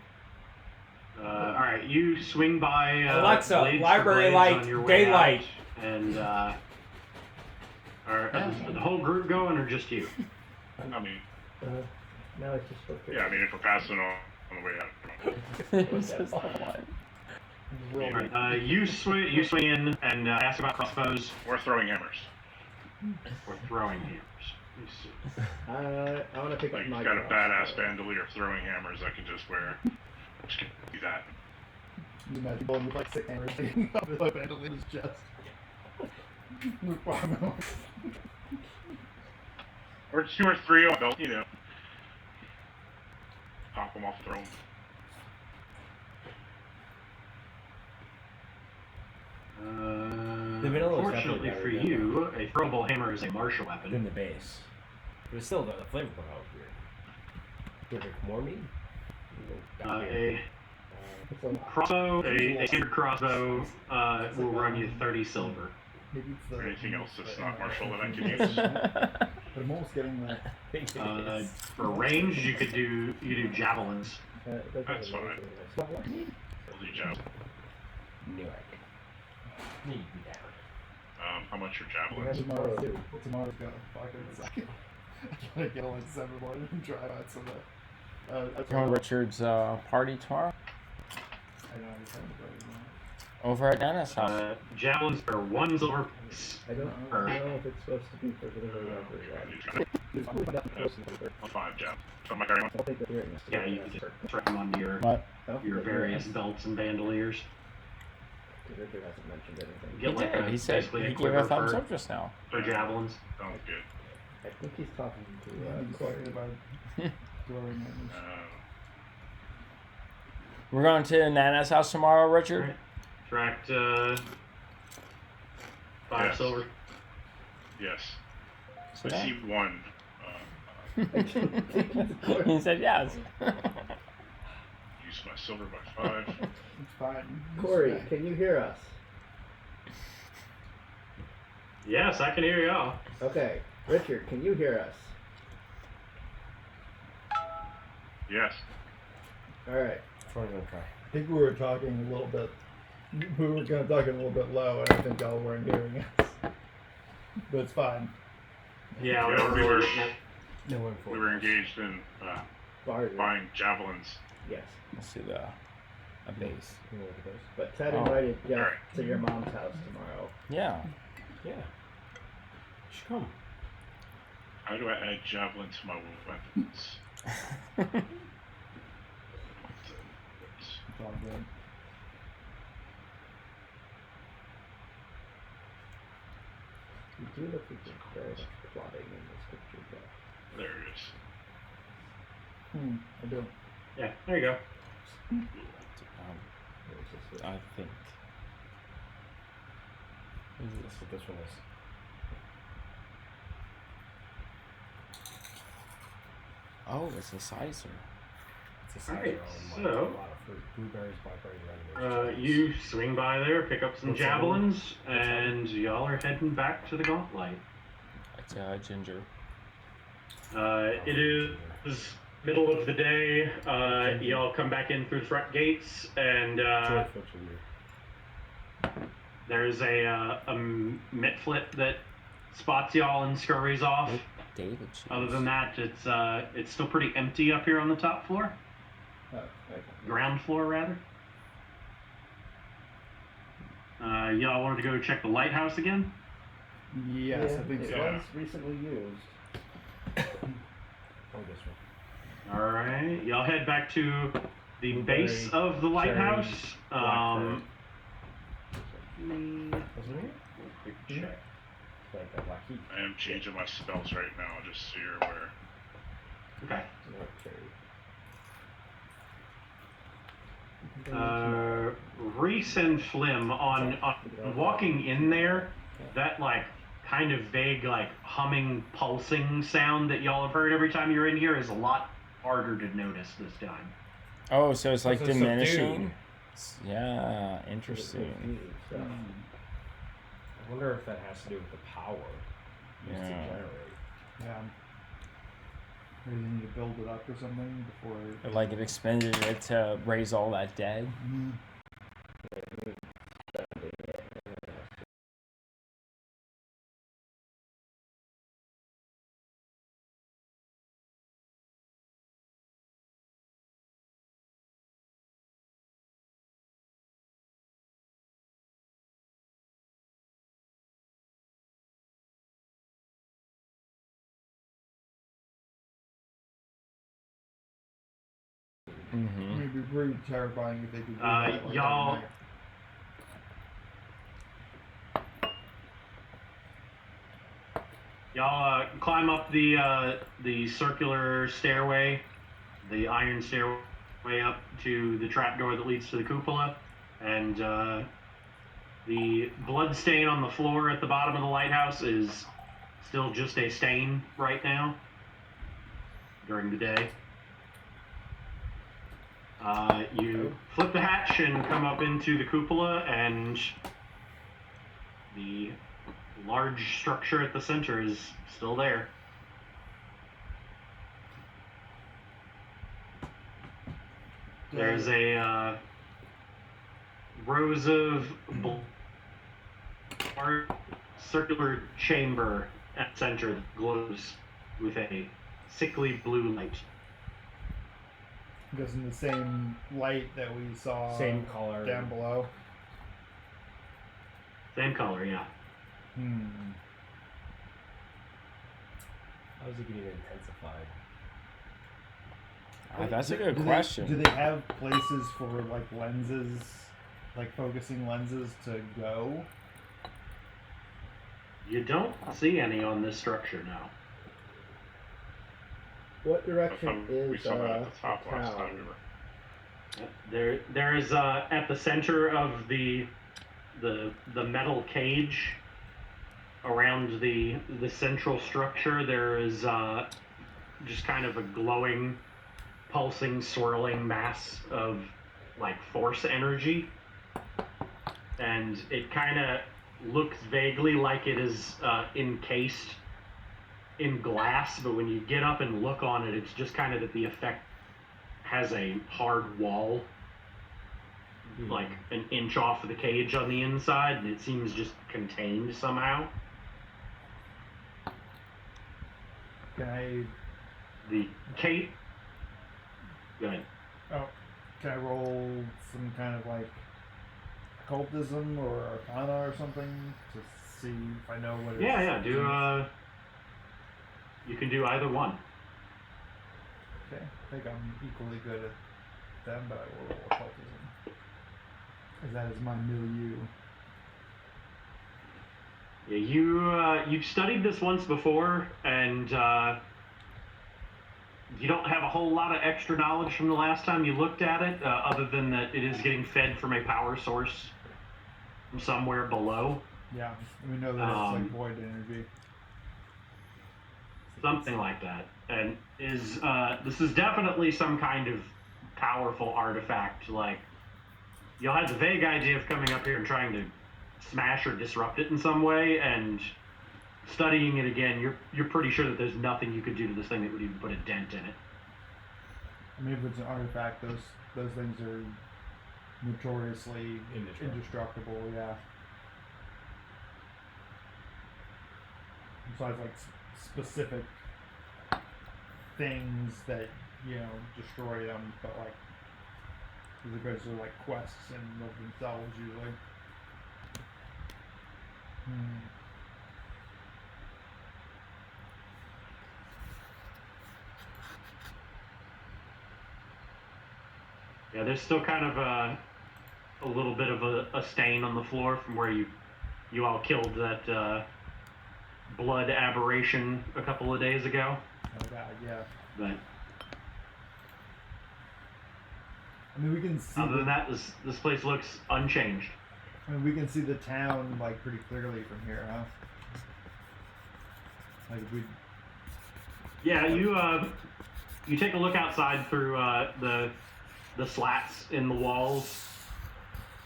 all right. You swing by Alexa, Blades for library Blades light, on your way daylight. out, and is the whole group going or just you? I mean, Now it's just okay. yeah, I mean, if we're passing on the way out. It's just like, what? All right, you swing in and ask about crossbows Or throwing hammers. or throwing hammers. Let me see. I want to pick Like, up my. he's got a badass crossbow. bandolier of throwing hammers I can just wear. Just do that. You imagine going with like 6 hammers hanging off the bandoleer's chest. Or 2 or 3 on belt, you know. Pop them off, throw them. The vanilla is Fortunately definitely for better you, a throwable hammer is a martial weapon. than the base. But it's still the flavor profile is weird. Do you drink more meat? A crossbow, a standard crossbow, will run you 30 silver. Maybe it's the. Anything else that's not martial that I can use? But I'm almost getting that. I think it is. For range, you do javelins. That's fine. We'll do javelin. Knew it. Need to be down. How much are javelins? Tomorrow's gonna fucking suck. I gotta get like 7 more and drive out some of that. Going to Richard's party tomorrow I know I'm trying to go right over at Dennis' house. Javelins are 1 silver piece. I don't know if it's supposed to be for delivery or I'll 5 javelins. So am I carrying one? I'll take the hearing. Yeah, you can just strap them onto What? your various belts and bandoliers. Richard hasn't mentioned anything. He Get like did. a, He said basically he a gave quiver a thumbs for, up just now. for javelins. Sounds good. I think he's talking to now. He's Corey. talking about throwing hammers. We're going to Nana's house tomorrow, Richard. Tracked 5 Yes. silver. Yes. So I yeah. see 1. He said yes. Use my silver by 5. It's fine. Corey, can you hear us? Yes, I can hear y'all. Okay. Richard, can you hear us? Yes. Alright. I'm gonna try. I think we were talking a little bit. We were kind of talking a little bit low, and I think y'all weren't hearing us. But it's fine. Yeah, Yeah, we were No one for we were engaged in Barter. buying javelins. Yes. Let's see a base. You know what it is? But Ted Oh. invited Jeff Alright. to your mom's house tomorrow. Yeah. Yeah. You should come. How do I add javelin to my weapons? It's all good. You do look like there's very much plotting in this picture, Jeff. There it is. I do. Yeah, there you go. Where's this one? I think. That's what this one is. Oh, it's a sizer. It's a Alright, cider on so- a lot of fruit. Blueberries, blackberries, raspberries. You swing by there, pick up some What's that javelins, one? What's that and y'all are heading back to the gauntlet. It's ginger. It is middle of the day. Y'all come back in through the front gates, and Joyful ginger. there's a mitflit that spots y'all and scurries off. David cheese. Other than that, it's still pretty empty up here on the top floor, Oh, okay. ground floor rather. Y'all wanted to go check the lighthouse again? Yes, Yeah, I think it so. was recently used. Oh, this one. All right, y'all head back to the Blueberry, base of the lighthouse. blackberry. Let me Wasn't it? quick check. Like that black heat. I am changing my spells right now, just so you're aware. Okay. Okay. Reese and Flim on walking in there, that like kind of vague like humming, pulsing sound that y'all have heard every time you're in here is a lot harder to notice this time. Oh, so it's like So it's diminishing. Yeah, interesting. I wonder if that has to do with the power used to Yeah. generate. Yeah. Maybe they need to build it up or something before. Like it expended it to raise all that dead. Mhm. Mm-hmm. It'd be pretty terrifying if they could do Uh, that. Like, y'all- at night. Y'all climb up the circular stairway, the iron stairway up to the trapdoor that leads to the cupola, and the blood stain on the floor at the bottom of the lighthouse is still just a stain right now during the day. You flip the hatch and come up into the cupola, and the large structure at the center is still there. There's a rows of circular chamber at the center that glows with a sickly blue light. Goes in the same light that we saw Same color. down below. Same color, yeah. How is it getting intensified? That's a good Do question. do they have places for like lenses, like focusing lenses to go? You don't see any on this structure now. What I direction thought we is saw that at the top the last time town? we were. There is at the center of the metal cage around the central structure. There is just kind of a glowing pulsing, swirling mass of like force energy, and it kind of looks vaguely like it is encased in glass, but when you get up and look on it, it's just kind of that the effect has a hard wall like an inch off of the cage on the inside, and it seems just contained somehow. Can I? The cage. Go ahead. Oh, can I roll some kind of like occultism or arcana or something to see if I know what it is? Yeah. You can do either one. Okay, I think I'm equally good at them, but I will roll occultism. Because that is my milieu. Yeah, you've studied this once before, and you don't have a whole lot of extra knowledge from the last time you looked at it, other than that it is getting fed from a power source from somewhere below. Yeah, we know that it's like void energy. Something like that. And this is definitely some kind of powerful artifact. Like, you'll have the vague idea of coming up here and trying to smash or disrupt it in some way, and studying it again, you're pretty sure that there's nothing you could do to this thing that would even put a dent in it. I mean, if it's an artifact, those things are notoriously indestructible. Yeah. Besides, like specific things that destroy them, but like because they're like quests and of themselves usually. Yeah, there's still kind of a little bit of a stain on the floor from where you all killed that blood aberration a couple of days ago. Oh god, yeah. But I mean, we can see. Other than that, this place looks unchanged. I mean, we can see the town like pretty clearly from here, huh? Like if we. Yeah, you take a look outside through the slats in the walls.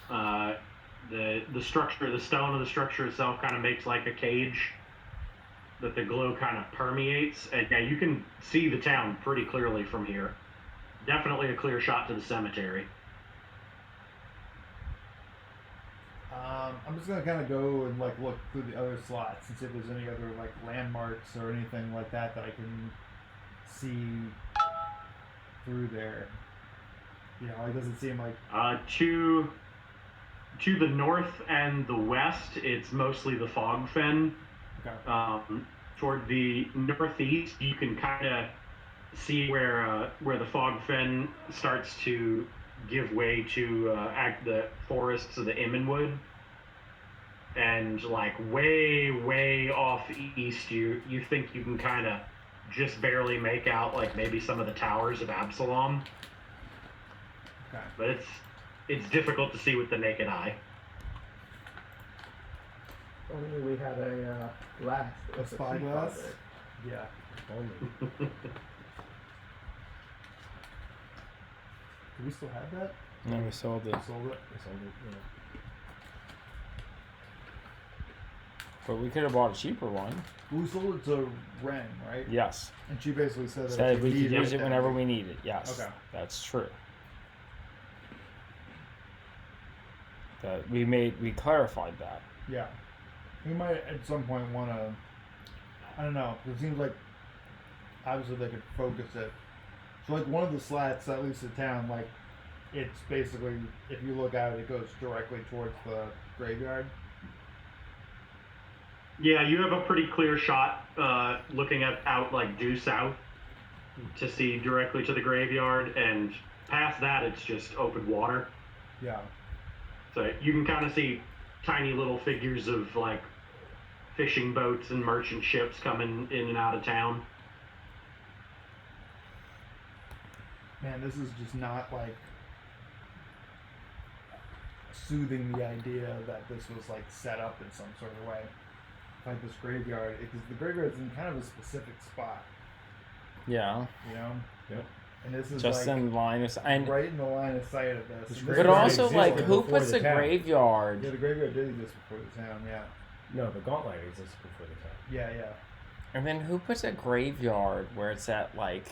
The structure, the stone of the structure itself, kind of makes like a cage that the glow kind of permeates. And yeah, you can see the town pretty clearly from here. Definitely a clear shot to the cemetery. I'm just gonna kind of go and like look through the other slots and see if there's any other like landmarks or anything like that I can see through there. It doesn't seem like. To the north and the west, it's mostly the fog fen. Okay. Toward the northeast, you can kind of see where the fog fen starts to give way to the forests of the Immenwood. And like way off east, you think you can kind of just barely make out like maybe some of the towers of Absalom. Okay. But it's difficult to see with the naked eye. Only we had a glass. A spyglass? Yeah. Only. Do we still have that? No, we sold it. We sold it? Yeah. But we could have bought a cheaper one. We sold it to Ren, right? Yes. And she basically said that Said if we you could need use it whenever we need it. Yes. Okay. That's true. That we clarified that. Yeah. We might at some point want to. I don't know. It seems like obviously they could focus it. So like one of the slats, at least the town, like it's basically if you look at it, it goes directly towards the graveyard. Yeah, you have a pretty clear shot looking out like due south to see directly to the graveyard, and past that it's just open water. Yeah. So you can kind of see tiny little figures of like fishing boats and merchant ships coming in and out of town. Man, this is just not like soothing the idea that this was like set up in some sort of way. Like this graveyard, because the graveyard's in kind of a specific spot. Yeah. You know? Yep. And this is just like in line of and right in the line of sight of this. It's And great. but this also is like before who before puts the a town. graveyard? Yeah, the graveyard did exist before the town. Yeah. No, the gauntlet exists before the town. Yeah. And then who puts a graveyard where it's at like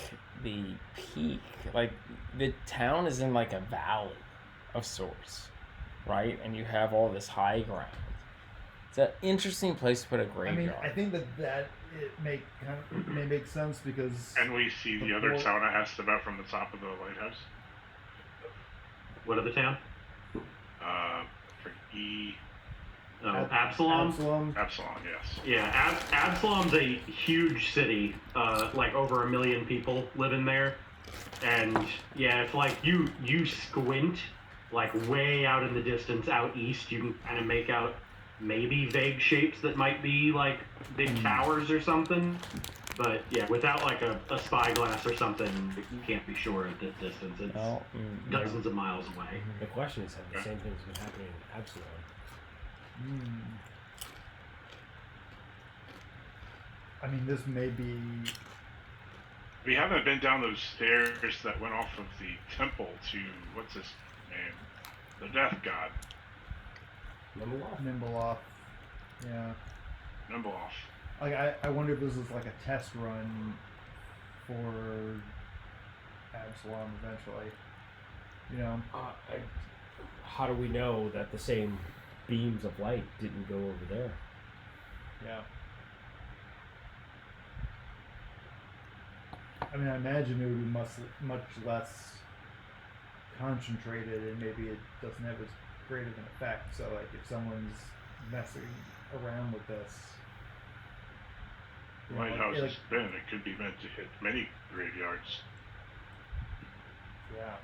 the peak? Like the town is in like a valley of sorts, right? And you have all this high ground. It's an interesting place to put a I graveyard. mean, I think that it may make sense because. And we see the other town I asked about from the top of the lighthouse. What of the town? For E. Oh, Absalom? Absalom, yes. Yeah, Absalom's a huge city. Like over 1 million people live in there. And yeah, if like you squint, like way out in the distance, out east, you can kind of make out maybe vague shapes that might be like big towers or something. But yeah, without like a spyglass or something, you can't be sure at this distance. It's dozens of miles away. The question is, have the same things been happening in Absalom? I mean, this may be. We haven't been down those stairs that went off of the temple to, what's his name? The death god. Nimbeloff. Yeah. Nimbeloff. Like, I wonder if this is like a test run for Absalom eventually. You know? How do we know that the same beams of light didn't go over there? Yeah. I mean, I imagine it would be much less concentrated, and maybe it doesn't have as great of an effect. So, like, if someone's messing around with this, The lighthouse has been. It could be meant to hit many graveyards. Yeah.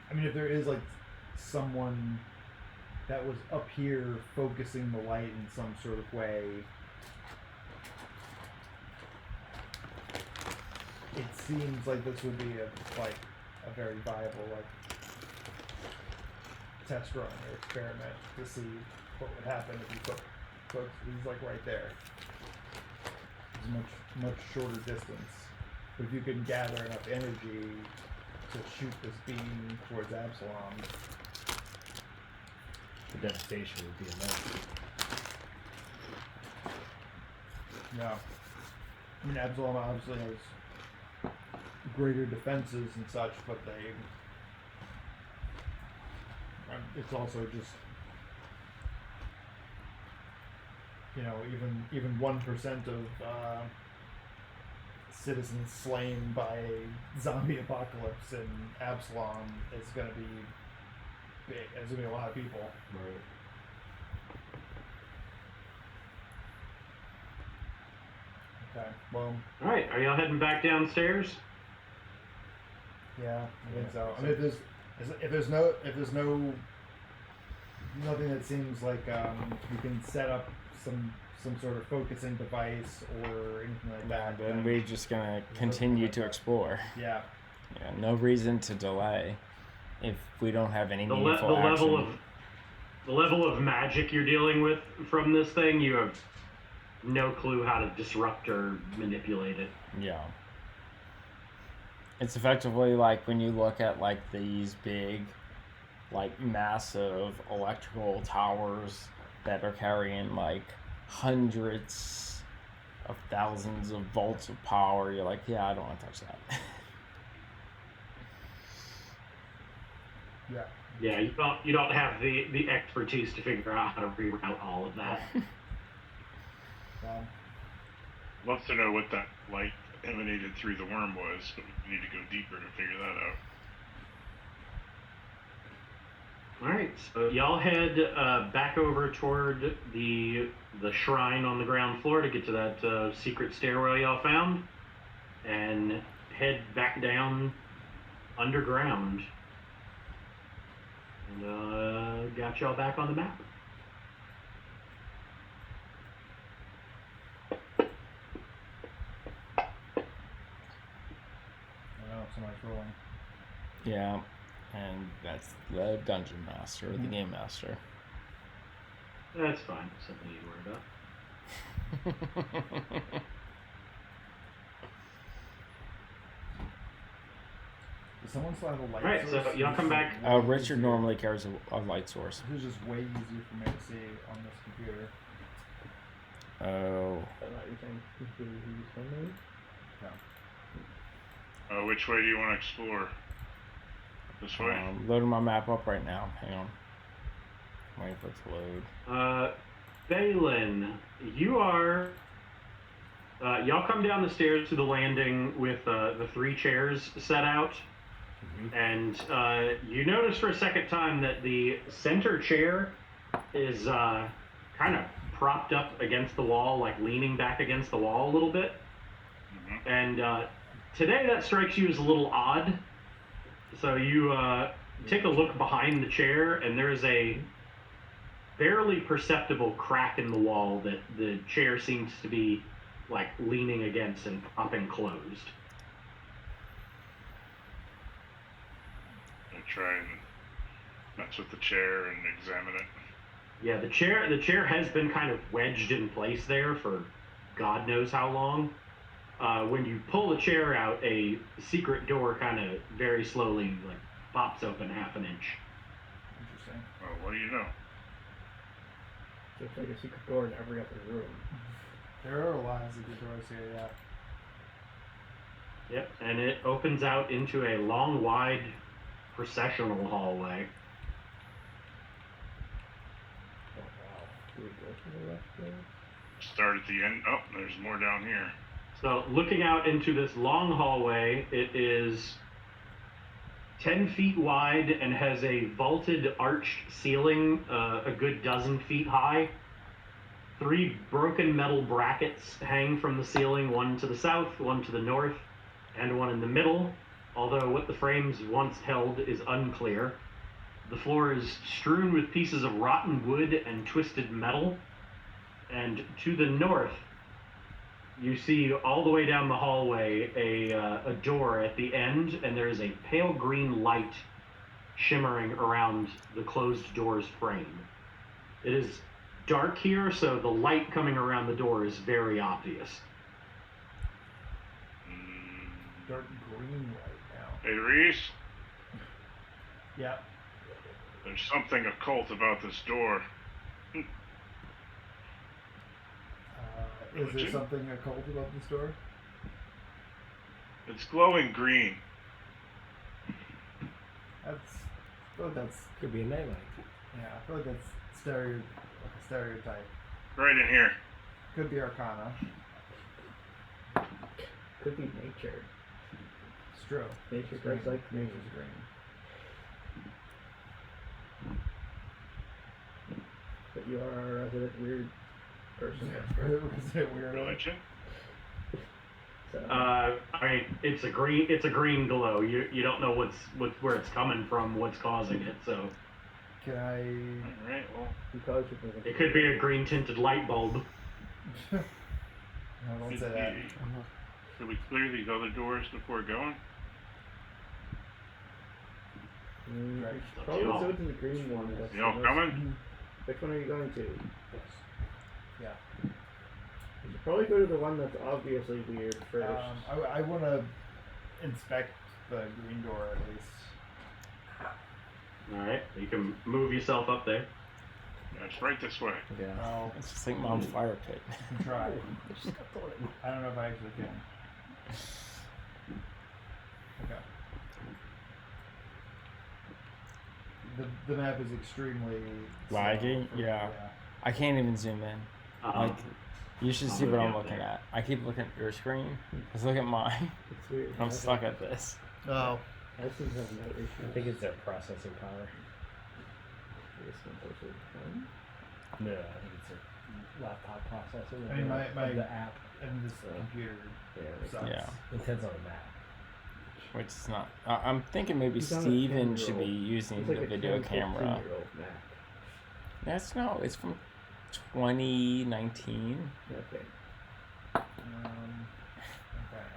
I mean, if there is like someone that was up here focusing the light in some sort of way, it seems like this would be a very viable test run or experiment to see what would happen if you put these like right there. It's a much shorter distance. But if you can gather enough energy to shoot this beam towards Absalom, The devastation would be immense. yeah. I mean, Absalom obviously has greater defenses and such, but it's also just, you know, even 1% of citizens slain by a zombie apocalypse in Absalom is going to be big. There's going to be a lot of people. Right. Okay. Well. All right, are y'all heading back downstairs? Yeah, I think so. I mean, if there's nothing that seems like you can set up some sort of focusing device or anything like that, Then we're just gonna continue to explore. Yeah. Yeah, no reason to delay if we don't have any The meaningful action. level of magic you're dealing with from this thing, you have no clue how to disrupt or manipulate it. Yeah. It's effectively like when you look at like these big, like massive electrical towers that are carrying like hundreds of thousands of volts of power. You're like, yeah, I don't want to touch that. Yeah. Yeah, you don't have the expertise to figure out how to reroute all of that. Love to know what that light emanated through the worm was, but we need to go deeper to figure that out. Alright, so y'all head back over toward the shrine on the ground floor to get to that secret stairwell y'all found, and head back down underground. And got y'all back on the map. Somebody's rolling. Yeah, and that's the dungeon master, the game master. That's fine. Something you worry about. Does someone still have a light Alright, source? so y'all come back. Richard normally carries a light source. This is just way easier for me to see on this computer. Oh. Which way do you want to explore? This way? Loading my map up right now. Hang on. Waiting for it to load. Balin, you are. Y'all come down the stairs to the landing with the 3 chairs set out. And you notice for a second time that the center chair is kind of propped up against the wall, like leaning back against the wall a little bit. Mm-hmm. And today that strikes you as a little odd. So you take a look behind the chair, and there's a barely perceptible crack in the wall that the chair seems to be like leaning against and propping closed. I try and mess with the chair and examine it. Yeah, the chair has been kind of wedged in place there for God knows how long. When you pull the chair out, a secret door kind of very slowly like pops open half an inch. Interesting. Well, what do you know? Looks like a secret door in every other room. There are a lot of secret doors here, yeah. Yep, and it opens out into a long, wide processional hallway. Oh wow. Do we go to the left there? Start at the end. Oh, there's more down here. So looking out into this long hallway, it is 10 feet wide and has a vaulted arched ceiling a good dozen feet high. 3 broken metal brackets hang from the ceiling, one to the south, one to the north, and one in the middle, although what the frames once held is unclear. The floor is strewn with pieces of rotten wood and twisted metal, and to the north, you see all the way down the hallway a door at the end, and there is a pale green light shimmering around the closed door's frame. It is dark here, so the light coming around the door is very obvious. Dark green light now. Hey, Reese, Yeah. there's something occult about this door. Is there something occult about this door? It's glowing green. I feel like that's Could be a nightlight. yeah. I feel like that's a stereotype. Right in here. Could be Arcana. Could be nature. It's true. Nature Green. does like green. Nature's green. But you are a resident weird person. Was it weird? Religion? So, I mean, it's a green glow. You don't know where it's coming from, what's causing it. So Can I? Alright, well, because you can it could be a green tinted light bulb. No, don't say that. should we clear these other doors before going? Right. Probably Y'all. go to the green one. That's Y'all the most- coming? Which one are you going to? Yeah. You should probably go to the one that's obviously weird first. I want to inspect the green door at least. All right, you can move yourself up there. Yeah, it's right this way. Yeah. I'll It's just like Mom's fire pit. try. I don't know if I actually can. Okay. The map is extremely Laggy? slow for- Yeah. I can't even zoom in. Uh-oh. Like, you should see what I'm looking at. I keep looking at your screen. Let's look at mine. It's weird. I'm stuck at this. Oh. I just have no issue. I think it's their processing power. No, I think it's their laptop processing. I mean, my of the app. and this computer sucks. Yeah. It depends on the map. Which is not. I'm thinking maybe He's on a Steven should 10-year-old. be using It's like the a video 10, camera. 15-year-old Mac. That's no, it's from 2019. Okay. Okay.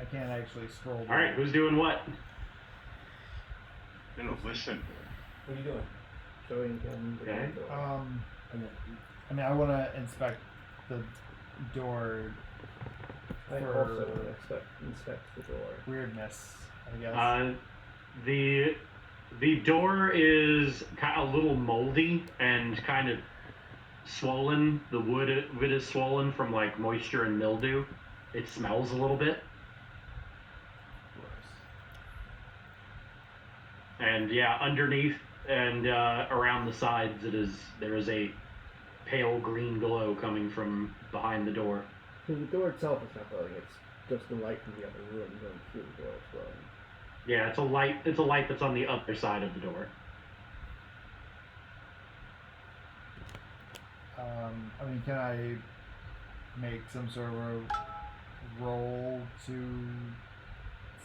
I can't actually scroll. All right, who's doing what? Gonna listen. What are you doing? Showing him the Okay. window. And then, I mean, I want to inspect the door I for also inspect the door. weirdness, I guess. The door is kind of a little moldy and kind of swollen. The wood is swollen from like moisture and mildew. It smells a little bit. And yeah, underneath and around the sides, there is a pale green glow coming from behind the door. So the door itself is not glowing. It's just the light from the other room going through the door is glowing. Yeah, it's a light. It's a light that's on the other side of the door. I mean, can I make some sort of roll to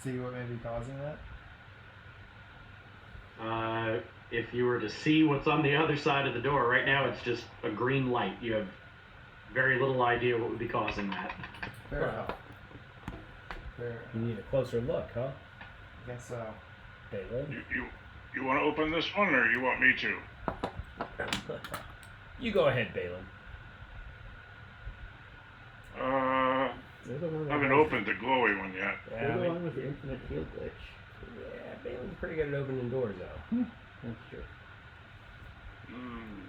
see what may be causing that? If you were to see what's on the other side of the door, right now it's just a green light. You have very little idea what would be causing that. Fair enough. Fair. You need a closer look, huh? I guess so. Balin? You want to open this one, or you want me to? You go ahead, Balin. They're the one I haven't opened the glowy one yet. They're the one with the infinite field glitch. Yeah, Balin's pretty good at opening doors, though. That's true. Mm,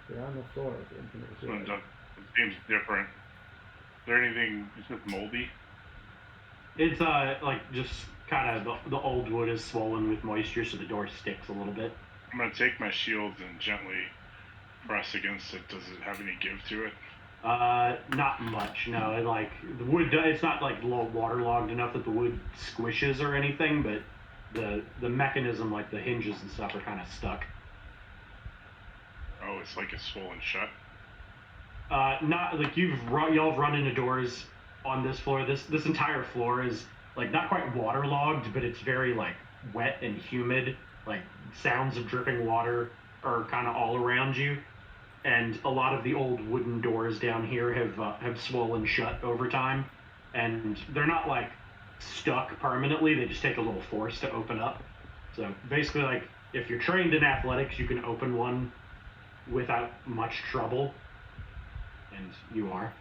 They're on the floor with the infinite this one field. it seems different. Is there anything? Is it moldy? It's like just kind of the old wood is swollen with moisture, so the door sticks a little bit. I'm gonna take my shield and gently press against it. Does it have any give to it? Not much. No, like the wood. It's not like waterlogged enough that the wood squishes or anything, but the mechanism, like the hinges and stuff, are kind of stuck. Oh, it's like it's swollen shut. Not like y'all have run into doors on this floor. This entire floor is like not quite waterlogged, but it's very like wet and humid. Like sounds of dripping water are kind of all around you, and a lot of the old wooden doors down here have swollen shut over time, and they're not like stuck permanently. They just take a little force to open up. So basically, like if you're trained in athletics, you can open one without much trouble, and you are.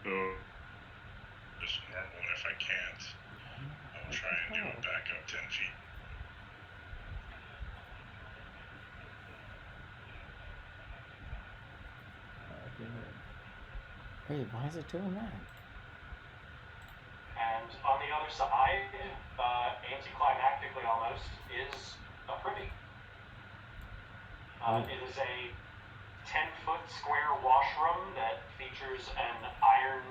So just normal, and if I can't, I'll try and do it back up 10 feet. Wait, why is it doing that? And on the other side, anticlimactically almost, is a privy. It is a 10-foot square washroom that features an iron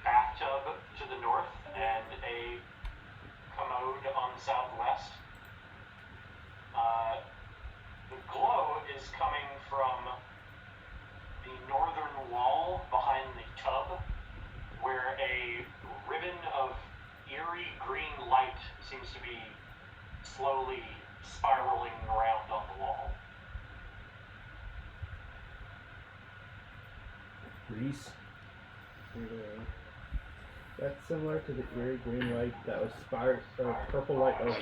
bathtub to the north and a commode on the southwest. The glow is coming from the northern wall behind the tub, where a ribbon of eerie green light seems to be slowly spiraling around on the wall. Reese? That's similar to the eerie green light that was purple light that was